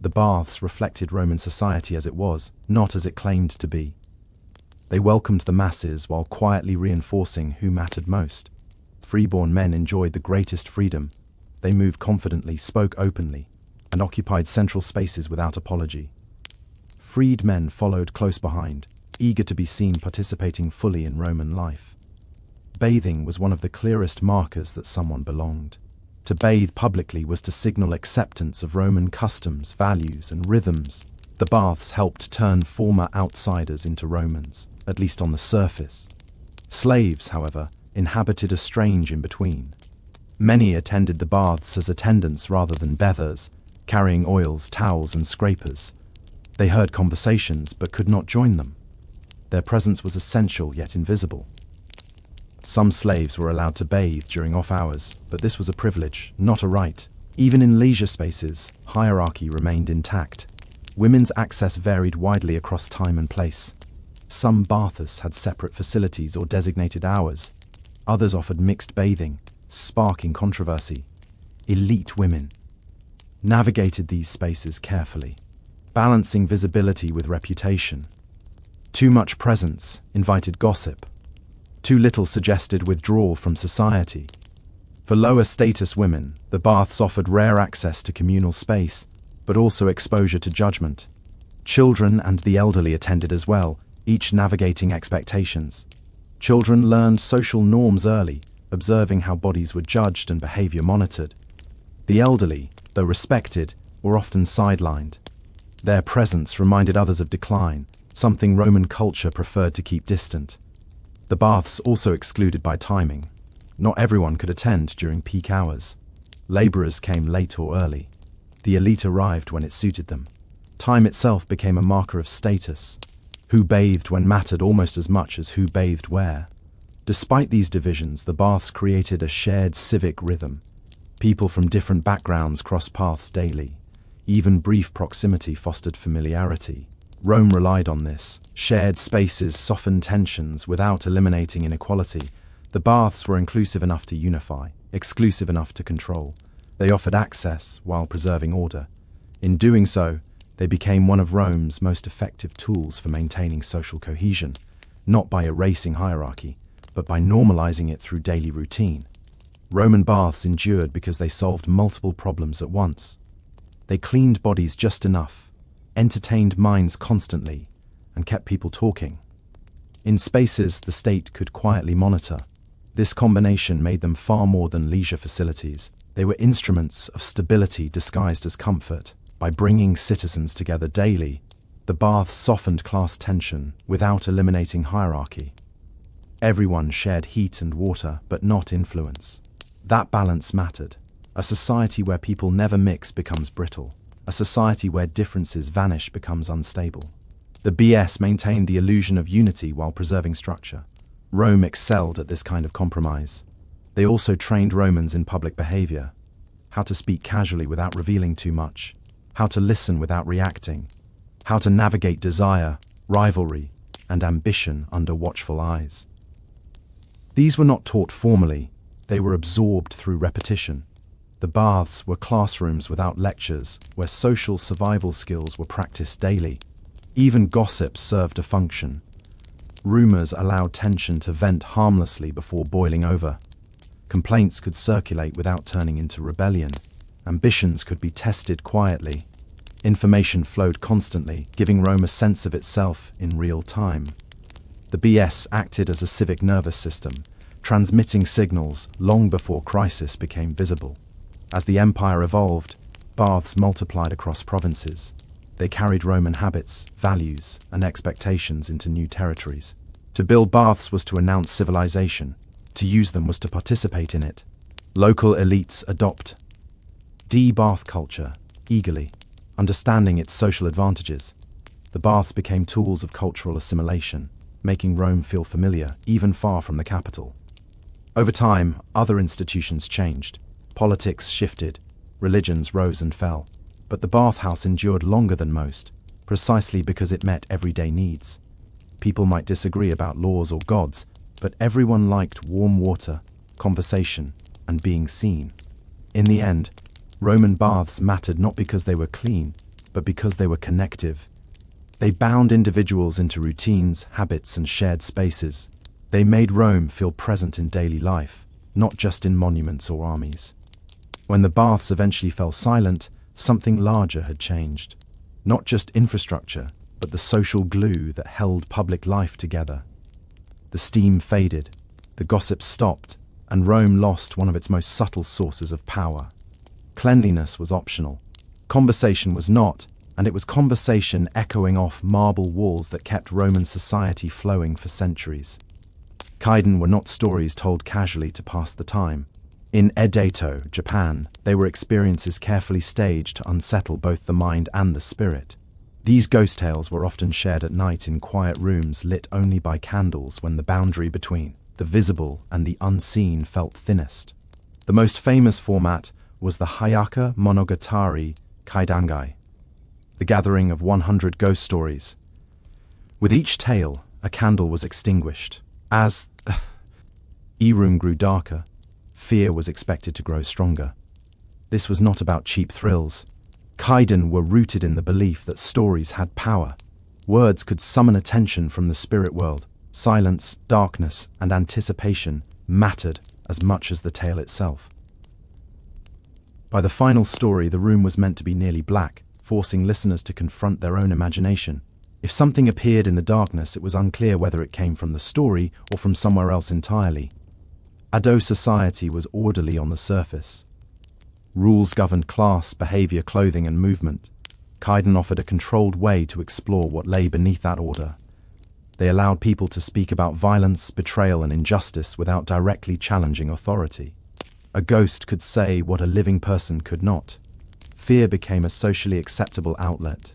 The baths reflected Roman society as it was, not as it claimed to be. They welcomed the masses while quietly reinforcing who mattered most. Freeborn men enjoyed the greatest freedom. They moved confidently, spoke openly, and occupied central spaces without apology. Freed men followed close behind, eager to be seen participating fully in Roman life. Bathing was one of the clearest markers that someone belonged. To bathe publicly was to signal acceptance of Roman customs, values, and rhythms. The baths helped turn former outsiders into Romans, at least on the surface. Slaves, however, inhabited a strange in-between. Many attended the baths as attendants rather than bathers, carrying oils, towels, and scrapers. They heard conversations but could not join them. Their presence was essential yet invisible. Some slaves were allowed to bathe during off hours, but this was a privilege, not a right. Even in leisure spaces, hierarchy remained intact. Women's access varied widely across time and place. Some baths had separate facilities or designated hours. Others offered mixed bathing, sparking controversy. Elite women navigated these spaces carefully, balancing visibility with reputation. Too much presence invited gossip. Too little suggested withdrawal from society. For lower status women, the baths offered rare access to communal space, but also exposure to judgment. Children and the elderly attended as well, each navigating expectations. Children learned social norms early, observing how bodies were judged and behavior monitored. The elderly, though respected, were often sidelined. Their presence reminded others of decline, something Roman culture preferred to keep distant. The baths also excluded by timing. Not everyone could attend during peak hours. Laborers came late or early. The elite arrived when it suited them. Time itself became a marker of status. Who bathed when mattered almost as much as who bathed where. Despite these divisions, the baths created a shared civic rhythm. People from different backgrounds crossed paths daily. Even brief proximity fostered familiarity. Rome relied on this. Shared spaces softened tensions without eliminating inequality. The baths were inclusive enough to unify, exclusive enough to control. They offered access while preserving order. In doing so, they became one of Rome's most effective tools for maintaining social cohesion, not by erasing hierarchy, but by normalizing it through daily routine. Roman baths endured because they solved multiple problems at once. They cleaned bodies just enough, entertained minds constantly, and kept people talking. In spaces the state could quietly monitor. This combination made them far more than leisure facilities. They were instruments of stability disguised as comfort. By bringing citizens together daily, the baths softened class tension without eliminating hierarchy. Everyone shared heat and water, but not influence. That balance mattered. A society where people never mix becomes brittle. A society where differences vanish becomes unstable. The BS maintained the illusion of unity while preserving structure. Rome excelled at this kind of compromise. They also trained Romans in public behavior, how to speak casually without revealing too much, how to listen without reacting, how to navigate desire, rivalry, and ambition under watchful eyes. These were not taught formally, they were absorbed through repetition. The baths were classrooms without lectures, where social survival skills were practiced daily. Even gossip served a function. Rumors allowed tension to vent harmlessly before boiling over. Complaints could circulate without turning into rebellion. Ambitions could be tested quietly. Information flowed constantly, giving Rome a sense of itself in real time. The BS acted as a civic nervous system, transmitting signals long before crisis became visible. As the empire evolved, baths multiplied across provinces. They carried Roman habits, values, and expectations into new territories. To build baths was to announce civilization. To use them was to participate in it. Local elites adopt bath culture eagerly, understanding its social advantages. The baths became tools of cultural assimilation, making Rome feel familiar, even far from the capital. Over time, other institutions changed. Politics shifted, religions rose and fell. But the bathhouse endured longer than most, precisely because it met everyday needs. People might disagree about laws or gods, but everyone liked warm water, conversation, and being seen. In the end, Roman baths mattered not because they were clean, but because they were connective. They bound individuals into routines, habits, and shared spaces. They made Rome feel present in daily life, not just in monuments or armies. When the baths eventually fell silent, something larger had changed. Not just infrastructure, but the social glue that held public life together. The steam faded, the gossip stopped, and Rome lost one of its most subtle sources of power. Cleanliness was optional. Conversation was not, and it was conversation echoing off marble walls that kept Roman society flowing for centuries. Kaiden were not stories told casually to pass the time. In Edo, Japan, they were experiences carefully staged to unsettle both the mind and the spirit. These ghost tales were often shared at night in quiet rooms lit only by candles when the boundary between the visible and the unseen felt thinnest. The most famous format was the Hayaka Monogatari Kaidangai, the gathering of 100 ghost stories. With each tale, a candle was extinguished. As the room grew darker, fear was expected to grow stronger. This was not about cheap thrills. Kaiden were rooted in the belief that stories had power. Words could summon attention from the spirit world. Silence, darkness, and anticipation mattered as much as the tale itself. By the final story, the room was meant to be nearly black, forcing listeners to confront their own imagination. If something appeared in the darkness, it was unclear whether it came from the story or from somewhere else entirely. Edo society was orderly on the surface. Rules governed class, behavior, clothing, and movement. Kaiden offered a controlled way to explore what lay beneath that order. They allowed people to speak about violence, betrayal, and injustice without directly challenging authority. A ghost could say what a living person could not. Fear became a socially acceptable outlet.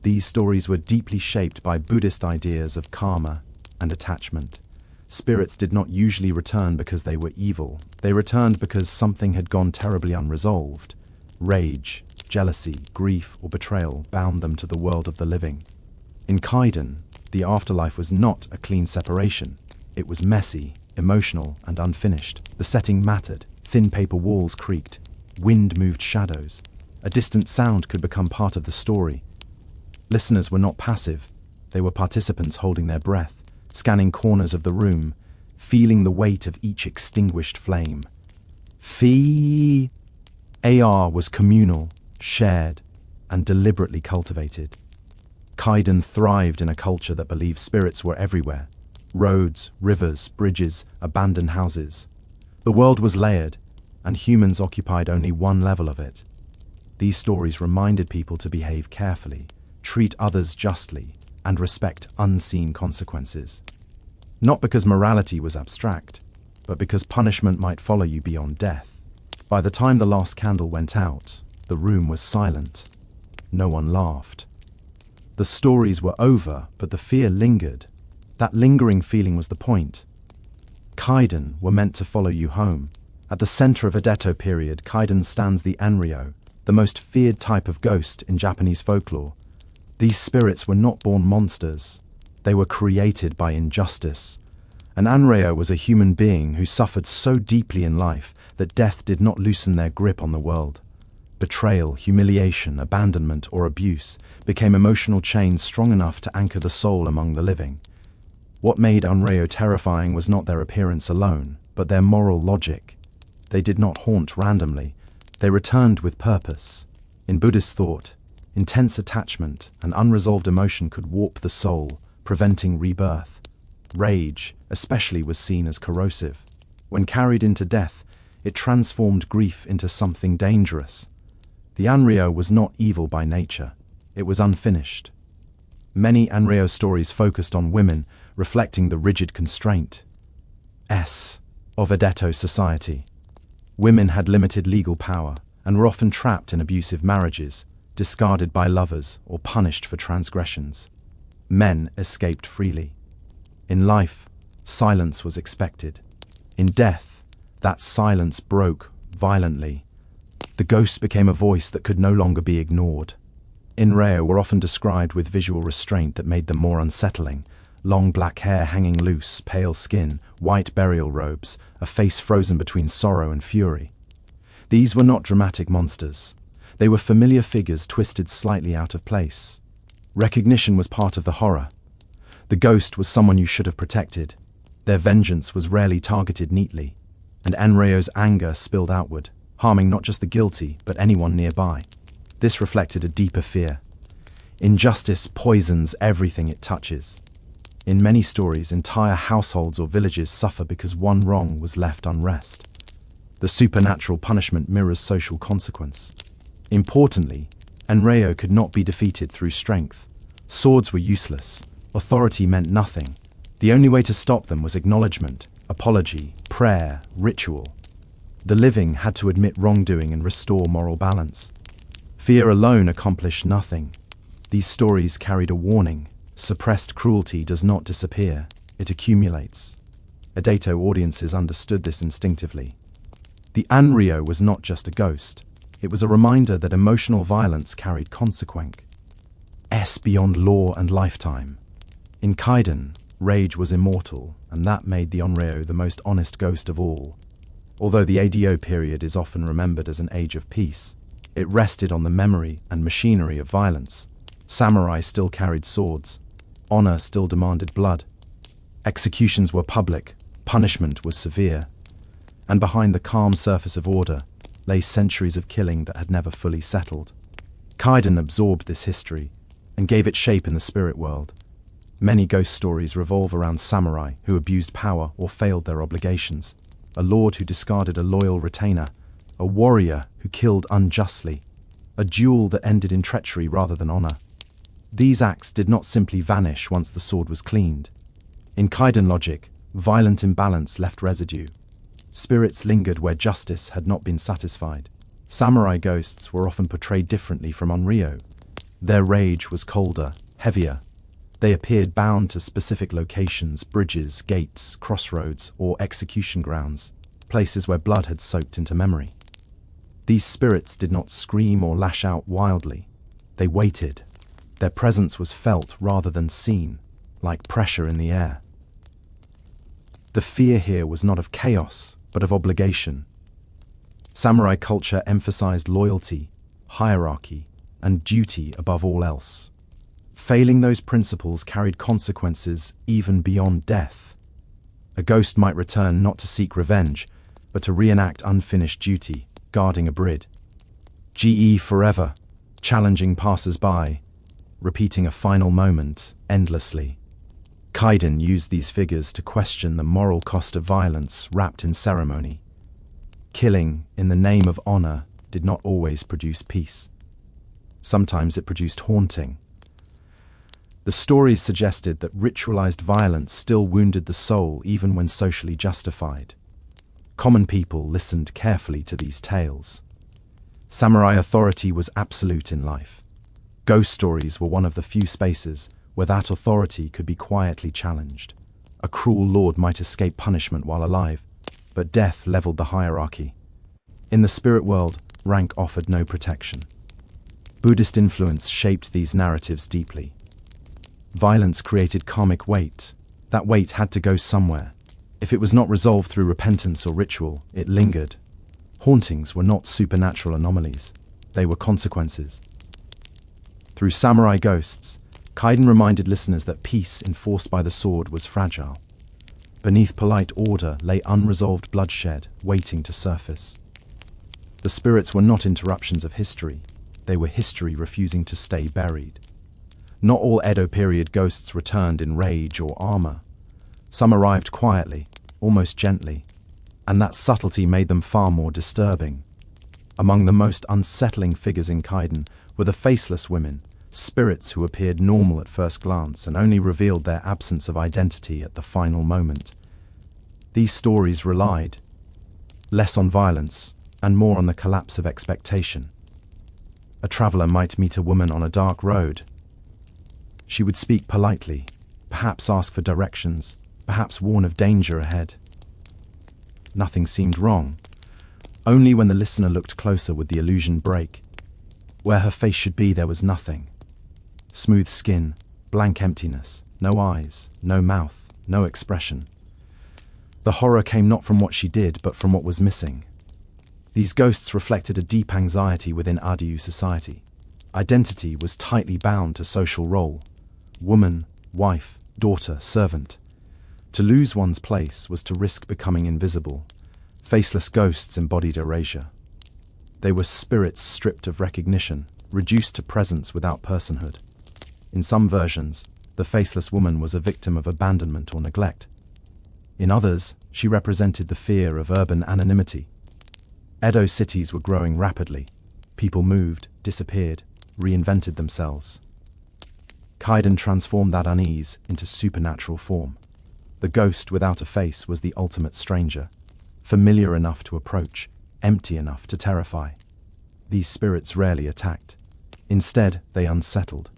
These stories were deeply shaped by Buddhist ideas of karma and attachment. Spirits did not usually return because they were evil. They returned because something had gone terribly unresolved. Rage, jealousy, grief, or betrayal bound them to the world of the living. In Kaiden, the afterlife was not a clean separation. It was messy, emotional, and unfinished. The setting mattered. Thin paper walls creaked. Wind moved shadows. A distant sound could become part of the story. Listeners were not passive. They were participants holding their breath, scanning corners of the room, feeling the weight of each extinguished flame. AR was communal, shared, and deliberately cultivated. Kaidan thrived in a culture that believed spirits were everywhere. Roads, rivers, bridges, abandoned houses. The world was layered, and humans occupied only one level of it. These stories reminded people to behave carefully, treat others justly, and respect unseen consequences. Not because morality was abstract, but because punishment might follow you beyond death. By the time the last candle went out, the room was silent. No one laughed. The stories were over, but the fear lingered. That lingering feeling was the point. Kaidan were meant to follow you home. At the center of Edo period, Kaidan stands the Anryo, the most feared type of ghost in Japanese folklore. These spirits were not born monsters. They were created by injustice. An Anryo was a human being who suffered so deeply in life that death did not loosen their grip on the world. Betrayal, humiliation, abandonment, or abuse became emotional chains strong enough to anchor the soul among the living. What made Unryo terrifying was not their appearance alone, but their moral logic. They did not haunt randomly. They returned with purpose. In Buddhist thought, intense attachment and unresolved emotion could warp the soul, preventing rebirth. Rage, especially, was seen as corrosive. When carried into death, it transformed grief into something dangerous. The Anryo was not evil by nature. It was unfinished. Many Anryo stories focused on women, reflecting the rigid constraint of Edo society. Women had limited legal power and were often trapped in abusive marriages, discarded by lovers, or punished for transgressions. Men escaped freely. In life, silence was expected. In death, that silence broke violently. The ghost became a voice that could no longer be ignored. Anryo were often described with visual restraint that made them more unsettling. Long black hair hanging loose, pale skin, white burial robes, a face frozen between sorrow and fury. These were not dramatic monsters. They were familiar figures twisted slightly out of place. Recognition was part of the horror. The ghost was someone you should have protected. Their vengeance was rarely targeted neatly, and Anryo's anger spilled outward, harming not just the guilty, but anyone nearby. This reflected a deeper fear. Injustice poisons everything it touches. In many stories, entire households or villages suffer because one wrong was left unrest. The supernatural punishment mirrors social consequence. Importantly, Anryo could not be defeated through strength. Swords were useless. Authority meant nothing. The only way to stop them was acknowledgement, apology, prayer, ritual. The living had to admit wrongdoing and restore moral balance. Fear alone accomplished nothing. These stories carried a warning. Suppressed cruelty does not disappear, it accumulates. Edo audiences understood this instinctively. The Anryo was not just a ghost. It was a reminder that emotional violence carried consequence beyond law and lifetime. In Kaidan, rage was immortal, and that made the Anryo the most honest ghost of all. Although the Edo period is often remembered as an age of peace, it rested on the memory and machinery of violence. Samurai still carried swords. Honor still demanded blood. Executions were public, punishment was severe. And behind the calm surface of order lay centuries of killing that had never fully settled. Kaidan absorbed this history and gave it shape in the spirit world. Many ghost stories revolve around samurai who abused power or failed their obligations, a lord who discarded a loyal retainer, a warrior who killed unjustly, a duel that ended in treachery rather than honor. These acts did not simply vanish once the sword was cleaned. In Kaidan logic, violent imbalance left residue. Spirits lingered where justice had not been satisfied. Samurai ghosts were often portrayed differently from Anryo. Their rage was colder, heavier. They appeared bound to specific locations, bridges, gates, crossroads, or execution grounds, places where blood had soaked into memory. These spirits did not scream or lash out wildly. They waited. Their presence was felt rather than seen, like pressure in the air. The fear here was not of chaos, but of obligation. Samurai culture emphasized loyalty, hierarchy, and duty above all else. Failing those principles carried consequences even beyond death. A ghost might return not to seek revenge, but to reenact unfinished duty, guarding a bridge. GE forever, challenging passers-by, repeating a final moment endlessly. Kaiden used these figures to question the moral cost of violence wrapped in ceremony. Killing, in the name of honor, did not always produce peace. Sometimes it produced haunting. The stories suggested that ritualized violence still wounded the soul even when socially justified. Common people listened carefully to these tales. Samurai authority was absolute in life. Ghost stories were one of the few spaces where that authority could be quietly challenged. A cruel lord might escape punishment while alive, but death leveled the hierarchy. In the spirit world, rank offered no protection. Buddhist influence shaped these narratives deeply. Violence created karmic weight. That weight had to go somewhere. If it was not resolved through repentance or ritual, it lingered. Hauntings were not supernatural anomalies. They were consequences. Through samurai ghosts, Kaiden reminded listeners that peace enforced by the sword was fragile. Beneath polite order lay unresolved bloodshed, waiting to surface. The spirits were not interruptions of history. They were history refusing to stay buried. Not all Edo period ghosts returned in rage or armor. Some arrived quietly, almost gently, and that subtlety made them far more disturbing. Among the most unsettling figures in Kaiden were the faceless women, spirits who appeared normal at first glance and only revealed their absence of identity at the final moment. These stories relied less on violence and more on the collapse of expectation. A traveler might meet a woman on a dark road. She would speak politely, perhaps ask for directions, perhaps warn of danger ahead. Nothing seemed wrong. Only when the listener looked closer would the illusion break. Where her face should be, there was nothing. Smooth skin, blank emptiness, no eyes, no mouth, no expression. The horror came not from what she did, but from what was missing. These ghosts reflected a deep anxiety within Adiyu society. Identity was tightly bound to social role. Woman, wife, daughter, servant. To lose one's place was to risk becoming invisible. Faceless ghosts embodied erasure. They were spirits stripped of recognition, reduced to presence without personhood. In some versions, the faceless woman was a victim of abandonment or neglect. In others, she represented the fear of urban anonymity. Edo cities were growing rapidly. People moved, disappeared, reinvented themselves. Kaiden transformed that unease into supernatural form. The ghost without a face was the ultimate stranger, familiar enough to approach, empty enough to terrify. These spirits rarely attacked. Instead, they unsettled.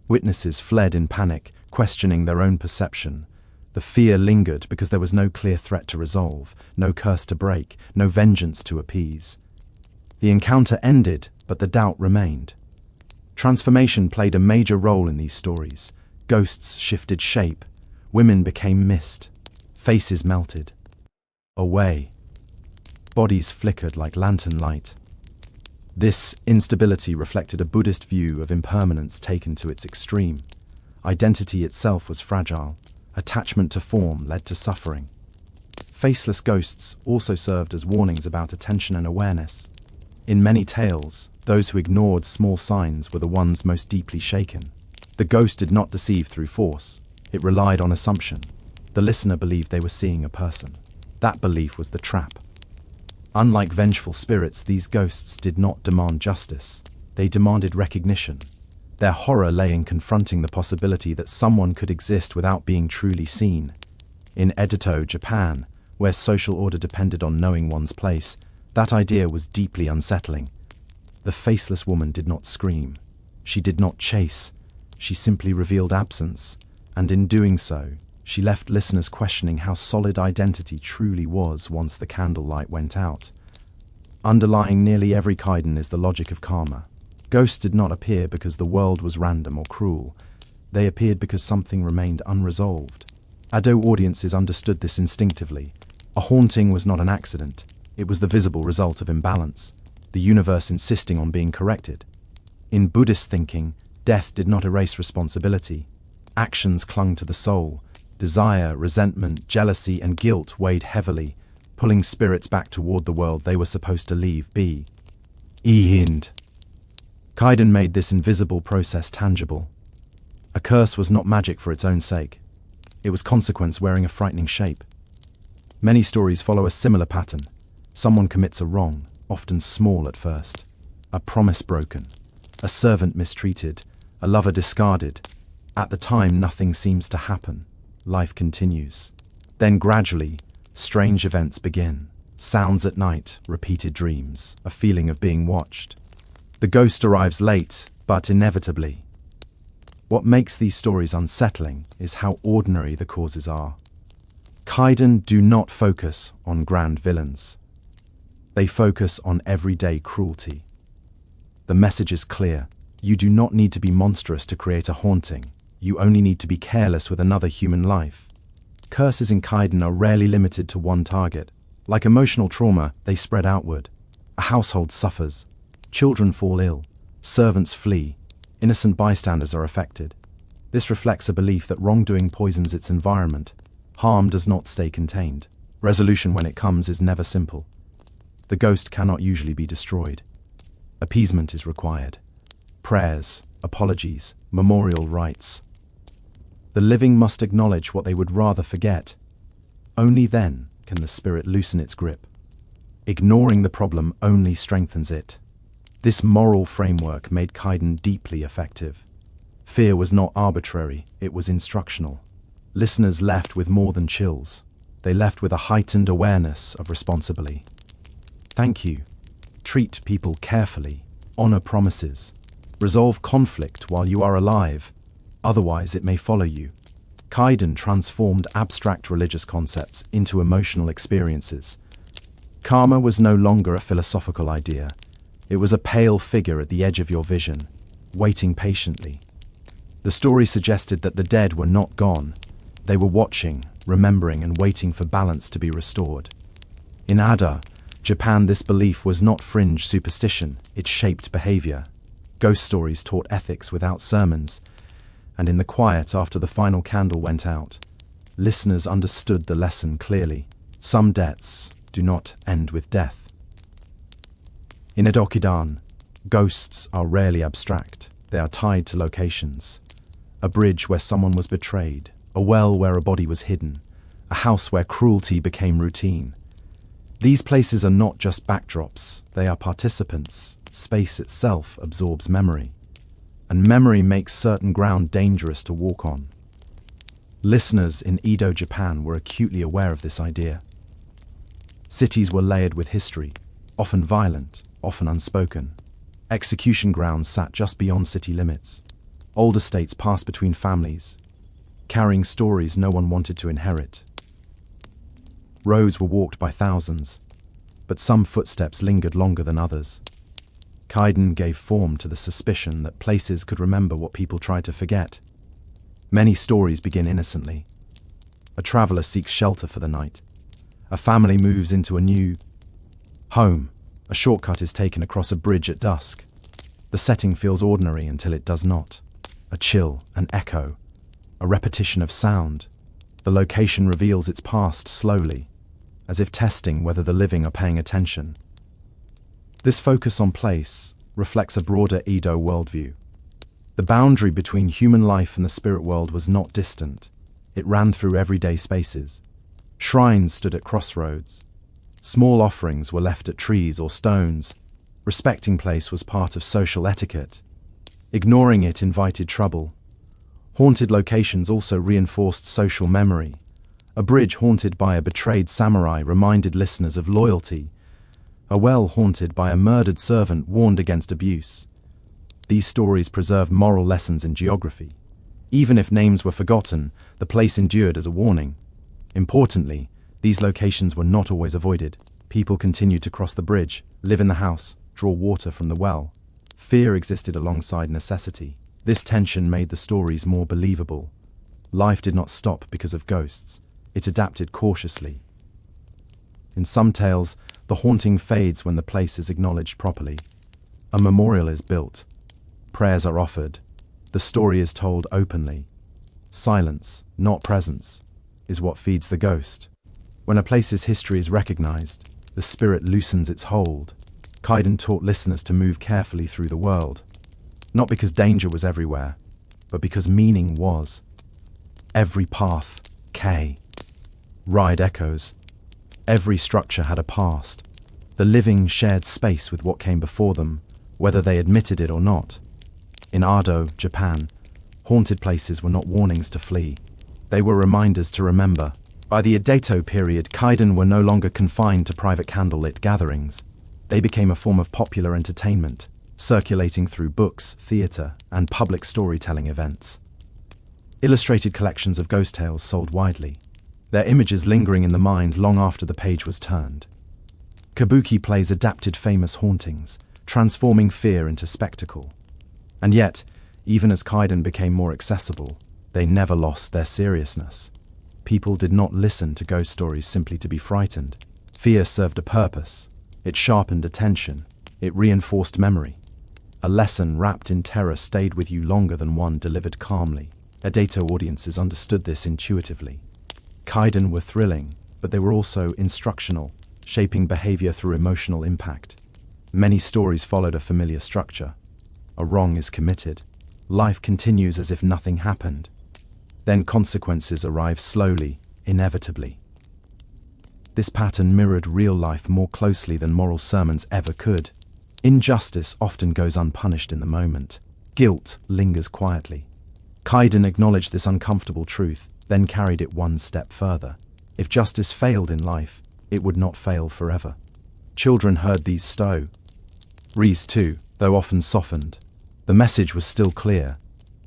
Witnesses fled in panic, questioning their own perception. The fear lingered because there was no clear threat to resolve, no curse to break, no vengeance to appease. The encounter ended, but the doubt remained. Transformation played a major role in these stories. Ghosts shifted shape. Women became mist. Faces melted. Away. Bodies flickered like lantern light. This instability reflected a Buddhist view of impermanence taken to its extreme. Identity itself was fragile. Attachment to form led to suffering. Faceless ghosts also served as warnings about attention and awareness. In many tales, those who ignored small signs were the ones most deeply shaken. The ghost did not deceive through force. It relied on assumption. The listener believed they were seeing a person. That belief was the trap. Unlike vengeful spirits, these ghosts did not demand justice. They demanded recognition. Their horror lay in confronting the possibility that someone could exist without being truly seen. In Edo, Japan, where social order depended on knowing one's place, that idea was deeply unsettling. The faceless woman did not scream. She did not chase. She simply revealed absence, and in doing so, she left listeners questioning how solid identity truly was once the candlelight went out. Underlying nearly every Kaiden is the logic of karma. Ghosts did not appear because the world was random or cruel. They appeared because something remained unresolved. Edo audiences understood this instinctively. A haunting was not an accident. It was the visible result of imbalance, the universe insisting on being corrected. In Buddhist thinking, death did not erase responsibility. Actions clung to the soul. Desire, resentment, jealousy, and guilt weighed heavily, pulling spirits back toward the world they were supposed to leave be. Hind. Kaiden made this invisible process tangible. A curse was not magic for its own sake. It was consequence wearing a frightening shape. Many stories follow a similar pattern. Someone commits a wrong, often small at first. A promise broken, a servant mistreated, a lover discarded. At the time, nothing seems to happen. Life continues. Then gradually, strange events begin. Sounds at night, repeated dreams, a feeling of being watched. The ghost arrives late, but inevitably. What makes these stories unsettling is how ordinary the causes are. Kaiden do not focus on grand villains. They focus on everyday cruelty. The message is clear. You do not need to be monstrous to create a haunting. You only need to be careless with another human life. Curses in Kaiden are rarely limited to one target. Like emotional trauma, they spread outward. A household suffers. Children fall ill. Servants flee. Innocent bystanders are affected. This reflects a belief that wrongdoing poisons its environment. Harm does not stay contained. Resolution, when it comes, is never simple. The ghost cannot usually be destroyed. Appeasement is required. Prayers, apologies, memorial rites. The living must acknowledge what they would rather forget. Only then can the spirit loosen its grip. Ignoring the problem only strengthens it. This moral framework made Kaiden deeply effective. Fear was not arbitrary, it was instructional. Listeners left with more than chills. They left with a heightened awareness of responsibility. Thank you. Treat people carefully. Honor promises. Resolve conflict while you are alive. Otherwise, it may follow you. Kaiden transformed abstract religious concepts into emotional experiences. Karma was no longer a philosophical idea. It was a pale figure at the edge of your vision, waiting patiently. The story suggested that the dead were not gone. They were watching, remembering, and waiting for balance to be restored. In Ada, Japan, this belief was not fringe superstition, it shaped behavior. Ghost stories taught ethics without sermons, and in the quiet after the final candle went out, listeners understood the lesson clearly. Some deaths do not end with death. In Edokidan, ghosts are rarely abstract. They are tied to locations. A bridge where someone was betrayed, a well where a body was hidden, a house where cruelty became routine. These places are not just backdrops, they are participants. Space itself absorbs memory, and memory makes certain ground dangerous to walk on. Listeners in Edo, Japan were acutely aware of this idea. Cities were layered with history, often violent, often unspoken. Execution grounds sat just beyond city limits. Old estates passed between families, carrying stories no one wanted to inherit. Roads were walked by thousands, but some footsteps lingered longer than others. Kaiden gave form to the suspicion that places could remember what people tried to forget. Many stories begin innocently. A traveler seeks shelter for the night. A family moves into a new home. A shortcut is taken across a bridge at dusk. The setting feels ordinary until it does not. A chill, an echo, a repetition of sound. The location reveals its past slowly, as if testing whether the living are paying attention. This focus on place reflects a broader Edo worldview. The boundary between human life and the spirit world was not distant. It ran through everyday spaces. Shrines stood at crossroads. Small offerings were left at trees or stones. Respecting place was part of social etiquette. Ignoring it invited trouble. Haunted locations also reinforced social memory. A bridge haunted by a betrayed samurai reminded listeners of loyalty. A well haunted by a murdered servant warned against abuse. These stories preserved moral lessons in geography. Even if names were forgotten, the place endured as a warning. Importantly, these locations were not always avoided. People continued to cross the bridge, live in the house, draw water from the well. Fear existed alongside necessity. This tension made the stories more believable. Life did not stop because of ghosts. It adapted cautiously. In some tales, the haunting fades when the place is acknowledged properly. A memorial is built. Prayers are offered. The story is told openly. Silence, not presence, is what feeds the ghost. When a place's history is recognized, the spirit loosens its hold. Kaiden taught listeners to move carefully through the world, not because danger was everywhere, but because meaning was. Every path, ride echoes. Every structure had a past. The living shared space with what came before them, whether they admitted it or not. In Ado, Japan, haunted places were not warnings to flee. They were reminders to remember. By the Edo period, kaiden were no longer confined to private candlelit gatherings. They became a form of popular entertainment, circulating through books, theatre, and public storytelling events. Illustrated collections of ghost tales sold widely, their images lingering in the mind long after the page was turned. Kabuki plays adapted famous hauntings, transforming fear into spectacle. And yet, even as kaiden became more accessible, they never lost their seriousness. People did not listen to ghost stories simply to be frightened. Fear served a purpose. It sharpened attention. It reinforced memory. A lesson wrapped in terror stayed with you longer than one delivered calmly. Edo audiences understood this intuitively. Kaiden were thrilling, but they were also instructional, shaping behavior through emotional impact. Many stories followed a familiar structure. A wrong is committed. Life continues as if nothing happened. Then consequences arrive slowly, inevitably. This pattern mirrored real life more closely than moral sermons ever could. Injustice often goes unpunished in the moment. Guilt lingers quietly. Kaiden acknowledged this uncomfortable truth, then carried it one step further. If justice failed in life, it would not fail forever. Children heard these stories too, though often softened. The message was still clear.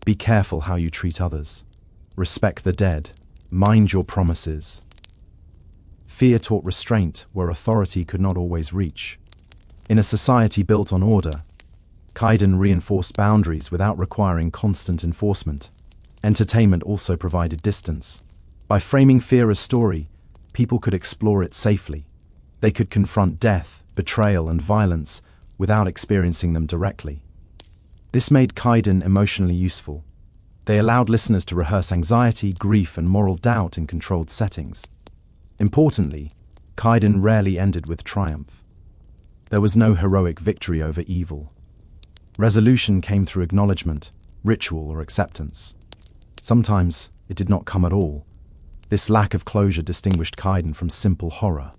Be careful how you treat others. Respect the dead. Mind your promises. Fear taught restraint where authority could not always reach. In a society built on order, kaiden reinforced boundaries without requiring constant enforcement. Entertainment also provided distance. By framing fear as story, people could explore it safely. They could confront death, betrayal, and violence without experiencing them directly. This made kaiden emotionally useful. They allowed listeners to rehearse anxiety, grief, and moral doubt in controlled settings. Importantly, kaiden rarely ended with triumph. There was no heroic victory over evil. Resolution came through acknowledgement, ritual, or acceptance. Sometimes it did not come at all. This lack of closure distinguished kaiden from simple horror.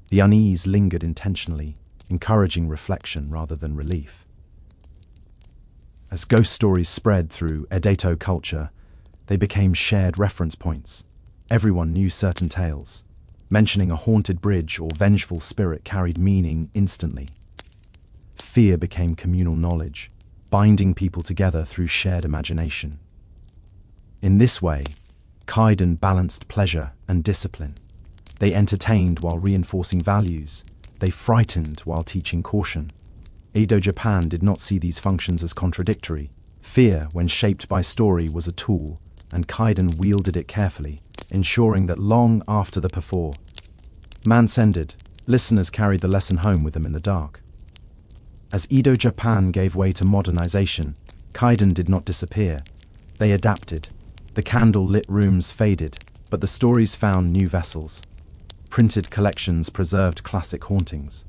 The unease lingered intentionally, encouraging reflection rather than relief. As ghost stories spread through Edo culture, they became shared reference points. Everyone knew certain tales. Mentioning a haunted bridge or vengeful spirit carried meaning instantly. Fear became communal knowledge, binding people together through shared imagination. In this way, kaiden balanced pleasure and discipline. They entertained while reinforcing values. They frightened while teaching caution. Edo Japan did not see these functions as contradictory. Fear, when shaped by story, was a tool, and kaiden wielded it carefully, ensuring that long after the performance ended, listeners carried the lesson home with them in the dark. As Edo Japan gave way to modernization, kaiden did not disappear. They adapted. The candle-lit rooms faded, but the stories found new vessels. Printed collections preserved classic hauntings.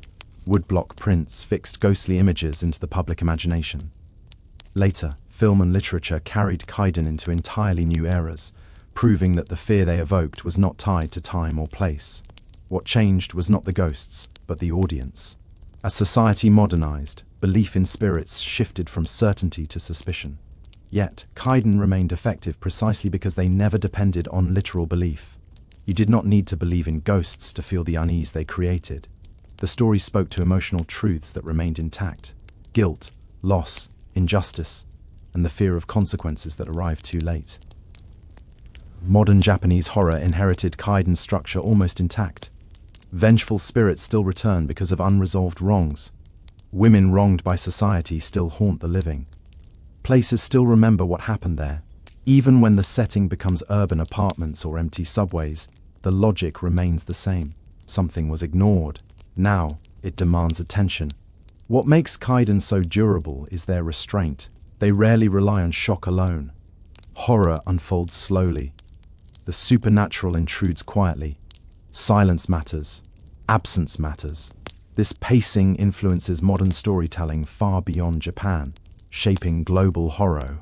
Woodblock prints fixed ghostly images into the public imagination. Later, film and literature carried kaiden into entirely new eras, proving that the fear they evoked was not tied to time or place. What changed was not the ghosts, but the audience. As society modernized, belief in spirits shifted from certainty to suspicion. Yet, kaiden remained effective precisely because they never depended on literal belief. You did not need to believe in ghosts to feel the unease they created. The story spoke to emotional truths that remained intact: guilt, loss, injustice, and the fear of consequences that arrived too late. Modern Japanese horror inherited kaiden's structure almost intact. Vengeful spirits still return because of unresolved wrongs. Women wronged by society still haunt the living. Places still remember what happened there. Even when the setting becomes urban apartments or empty subways, the logic remains the same. Something was ignored. Now, it demands attention. What makes kaiden so durable is their restraint. They rarely rely on shock alone. Horror unfolds slowly. The supernatural intrudes quietly. Silence matters. Absence matters. This pacing influences modern storytelling far beyond Japan, shaping global horror.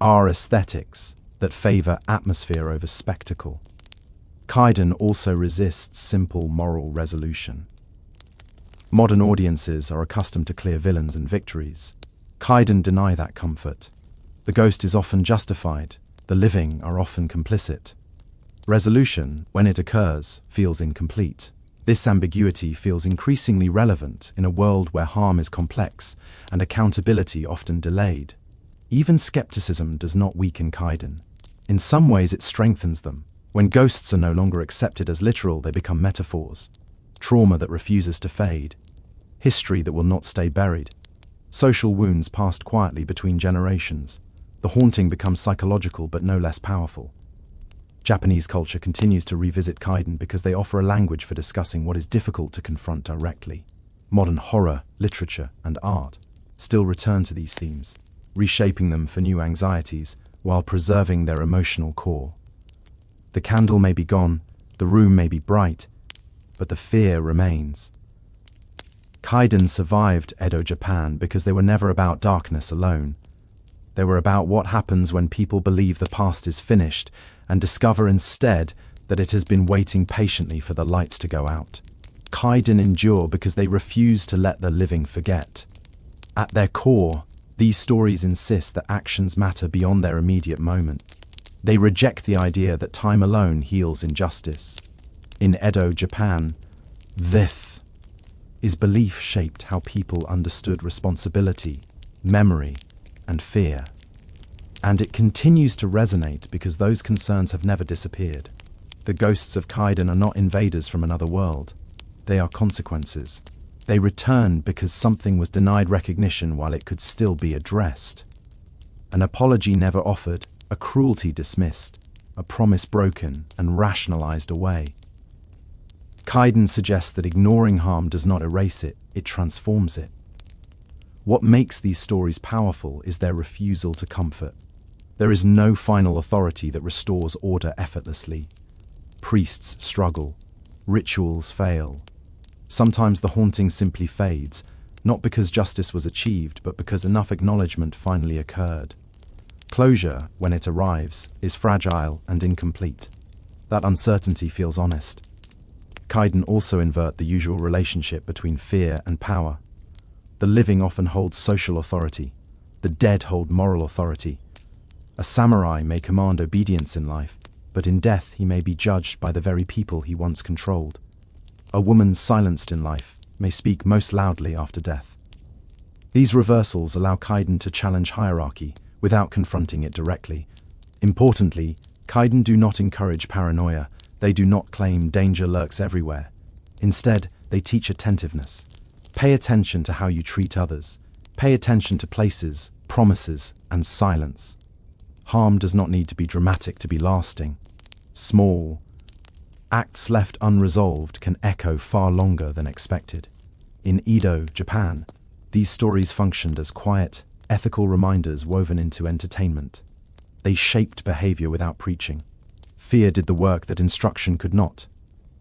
Are aesthetics that favor atmosphere over spectacle. Kaiden also resists simple moral resolution. Modern audiences are accustomed to clear villains and victories. Kaiden deny that comfort. The ghost is often justified, the living are often complicit. Resolution, when it occurs, feels incomplete. This ambiguity feels increasingly relevant in a world where harm is complex and accountability often delayed. Even skepticism does not weaken Kaiden. In some ways it strengthens them. When ghosts are no longer accepted as literal, they become metaphors. Trauma that refuses to fade. History that will not stay buried. Social wounds passed quietly between generations. The haunting becomes psychological but no less powerful. Japanese culture continues to revisit Kaiden because they offer a language for discussing what is difficult to confront directly. Modern horror, literature, and art still return to these themes, reshaping them for new anxieties while preserving their emotional core. The candle may be gone, the room may be bright, but the fear remains. Kaiden survived Edo Japan because they were never about darkness alone. They were about what happens when people believe the past is finished and discover instead that it has been waiting patiently for the lights to go out. Kaiden endure because they refuse to let the living forget. At their core, these stories insist that actions matter beyond their immediate moment. They reject the idea that time alone heals injustice. In Edo Japan, this is belief shaped how people understood responsibility, memory, and fear. And it continues to resonate because those concerns have never disappeared. The ghosts of Kaiden are not invaders from another world. They are consequences. They return because something was denied recognition while it could still be addressed. An apology never offered, a cruelty dismissed, a promise broken and rationalized away. Kaiden suggests that ignoring harm does not erase it, it transforms it. What makes these stories powerful is their refusal to comfort. There is no final authority that restores order effortlessly. Priests struggle. Rituals fail. Sometimes the haunting simply fades, not because justice was achieved, but because enough acknowledgement finally occurred. Closure, when it arrives, is fragile and incomplete. That uncertainty feels honest. Kaiden also invert the usual relationship between fear and power. The living often hold social authority. The dead hold moral authority. A samurai may command obedience in life, but in death he may be judged by the very people he once controlled. A woman silenced in life may speak most loudly after death. These reversals allow Kaiden to challenge hierarchy without confronting it directly. Importantly, Kaiden do not encourage paranoia. They do not claim danger lurks everywhere. Instead, they teach attentiveness. Pay attention to how you treat others. Pay attention to places, promises, and silence. Harm does not need to be dramatic to be lasting. Small acts left unresolved can echo far longer than expected. In Edo, Japan, these stories functioned as quiet, ethical reminders woven into entertainment. They shaped behavior without preaching. Fear did the work that instruction could not.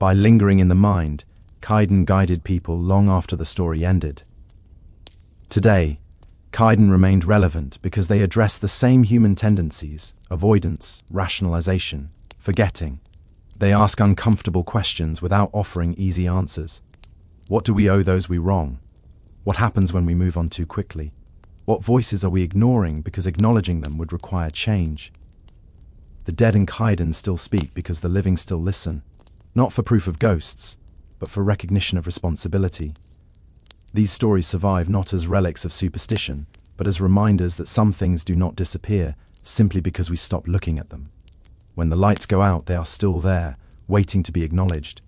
By lingering in the mind, Kaiden guided people long after the story ended. Today, Kaiden remained relevant because they address the same human tendencies: avoidance, rationalization, forgetting. They ask uncomfortable questions without offering easy answers. What do we owe those we wrong? What happens when we move on too quickly? What voices are we ignoring because acknowledging them would require change? The dead in Kaiden still speak because the living still listen, not for proof of ghosts, but for recognition of responsibility. These stories survive not as relics of superstition, but as reminders that some things do not disappear simply because we stop looking at them. When the lights go out, they are still there, waiting to be acknowledged.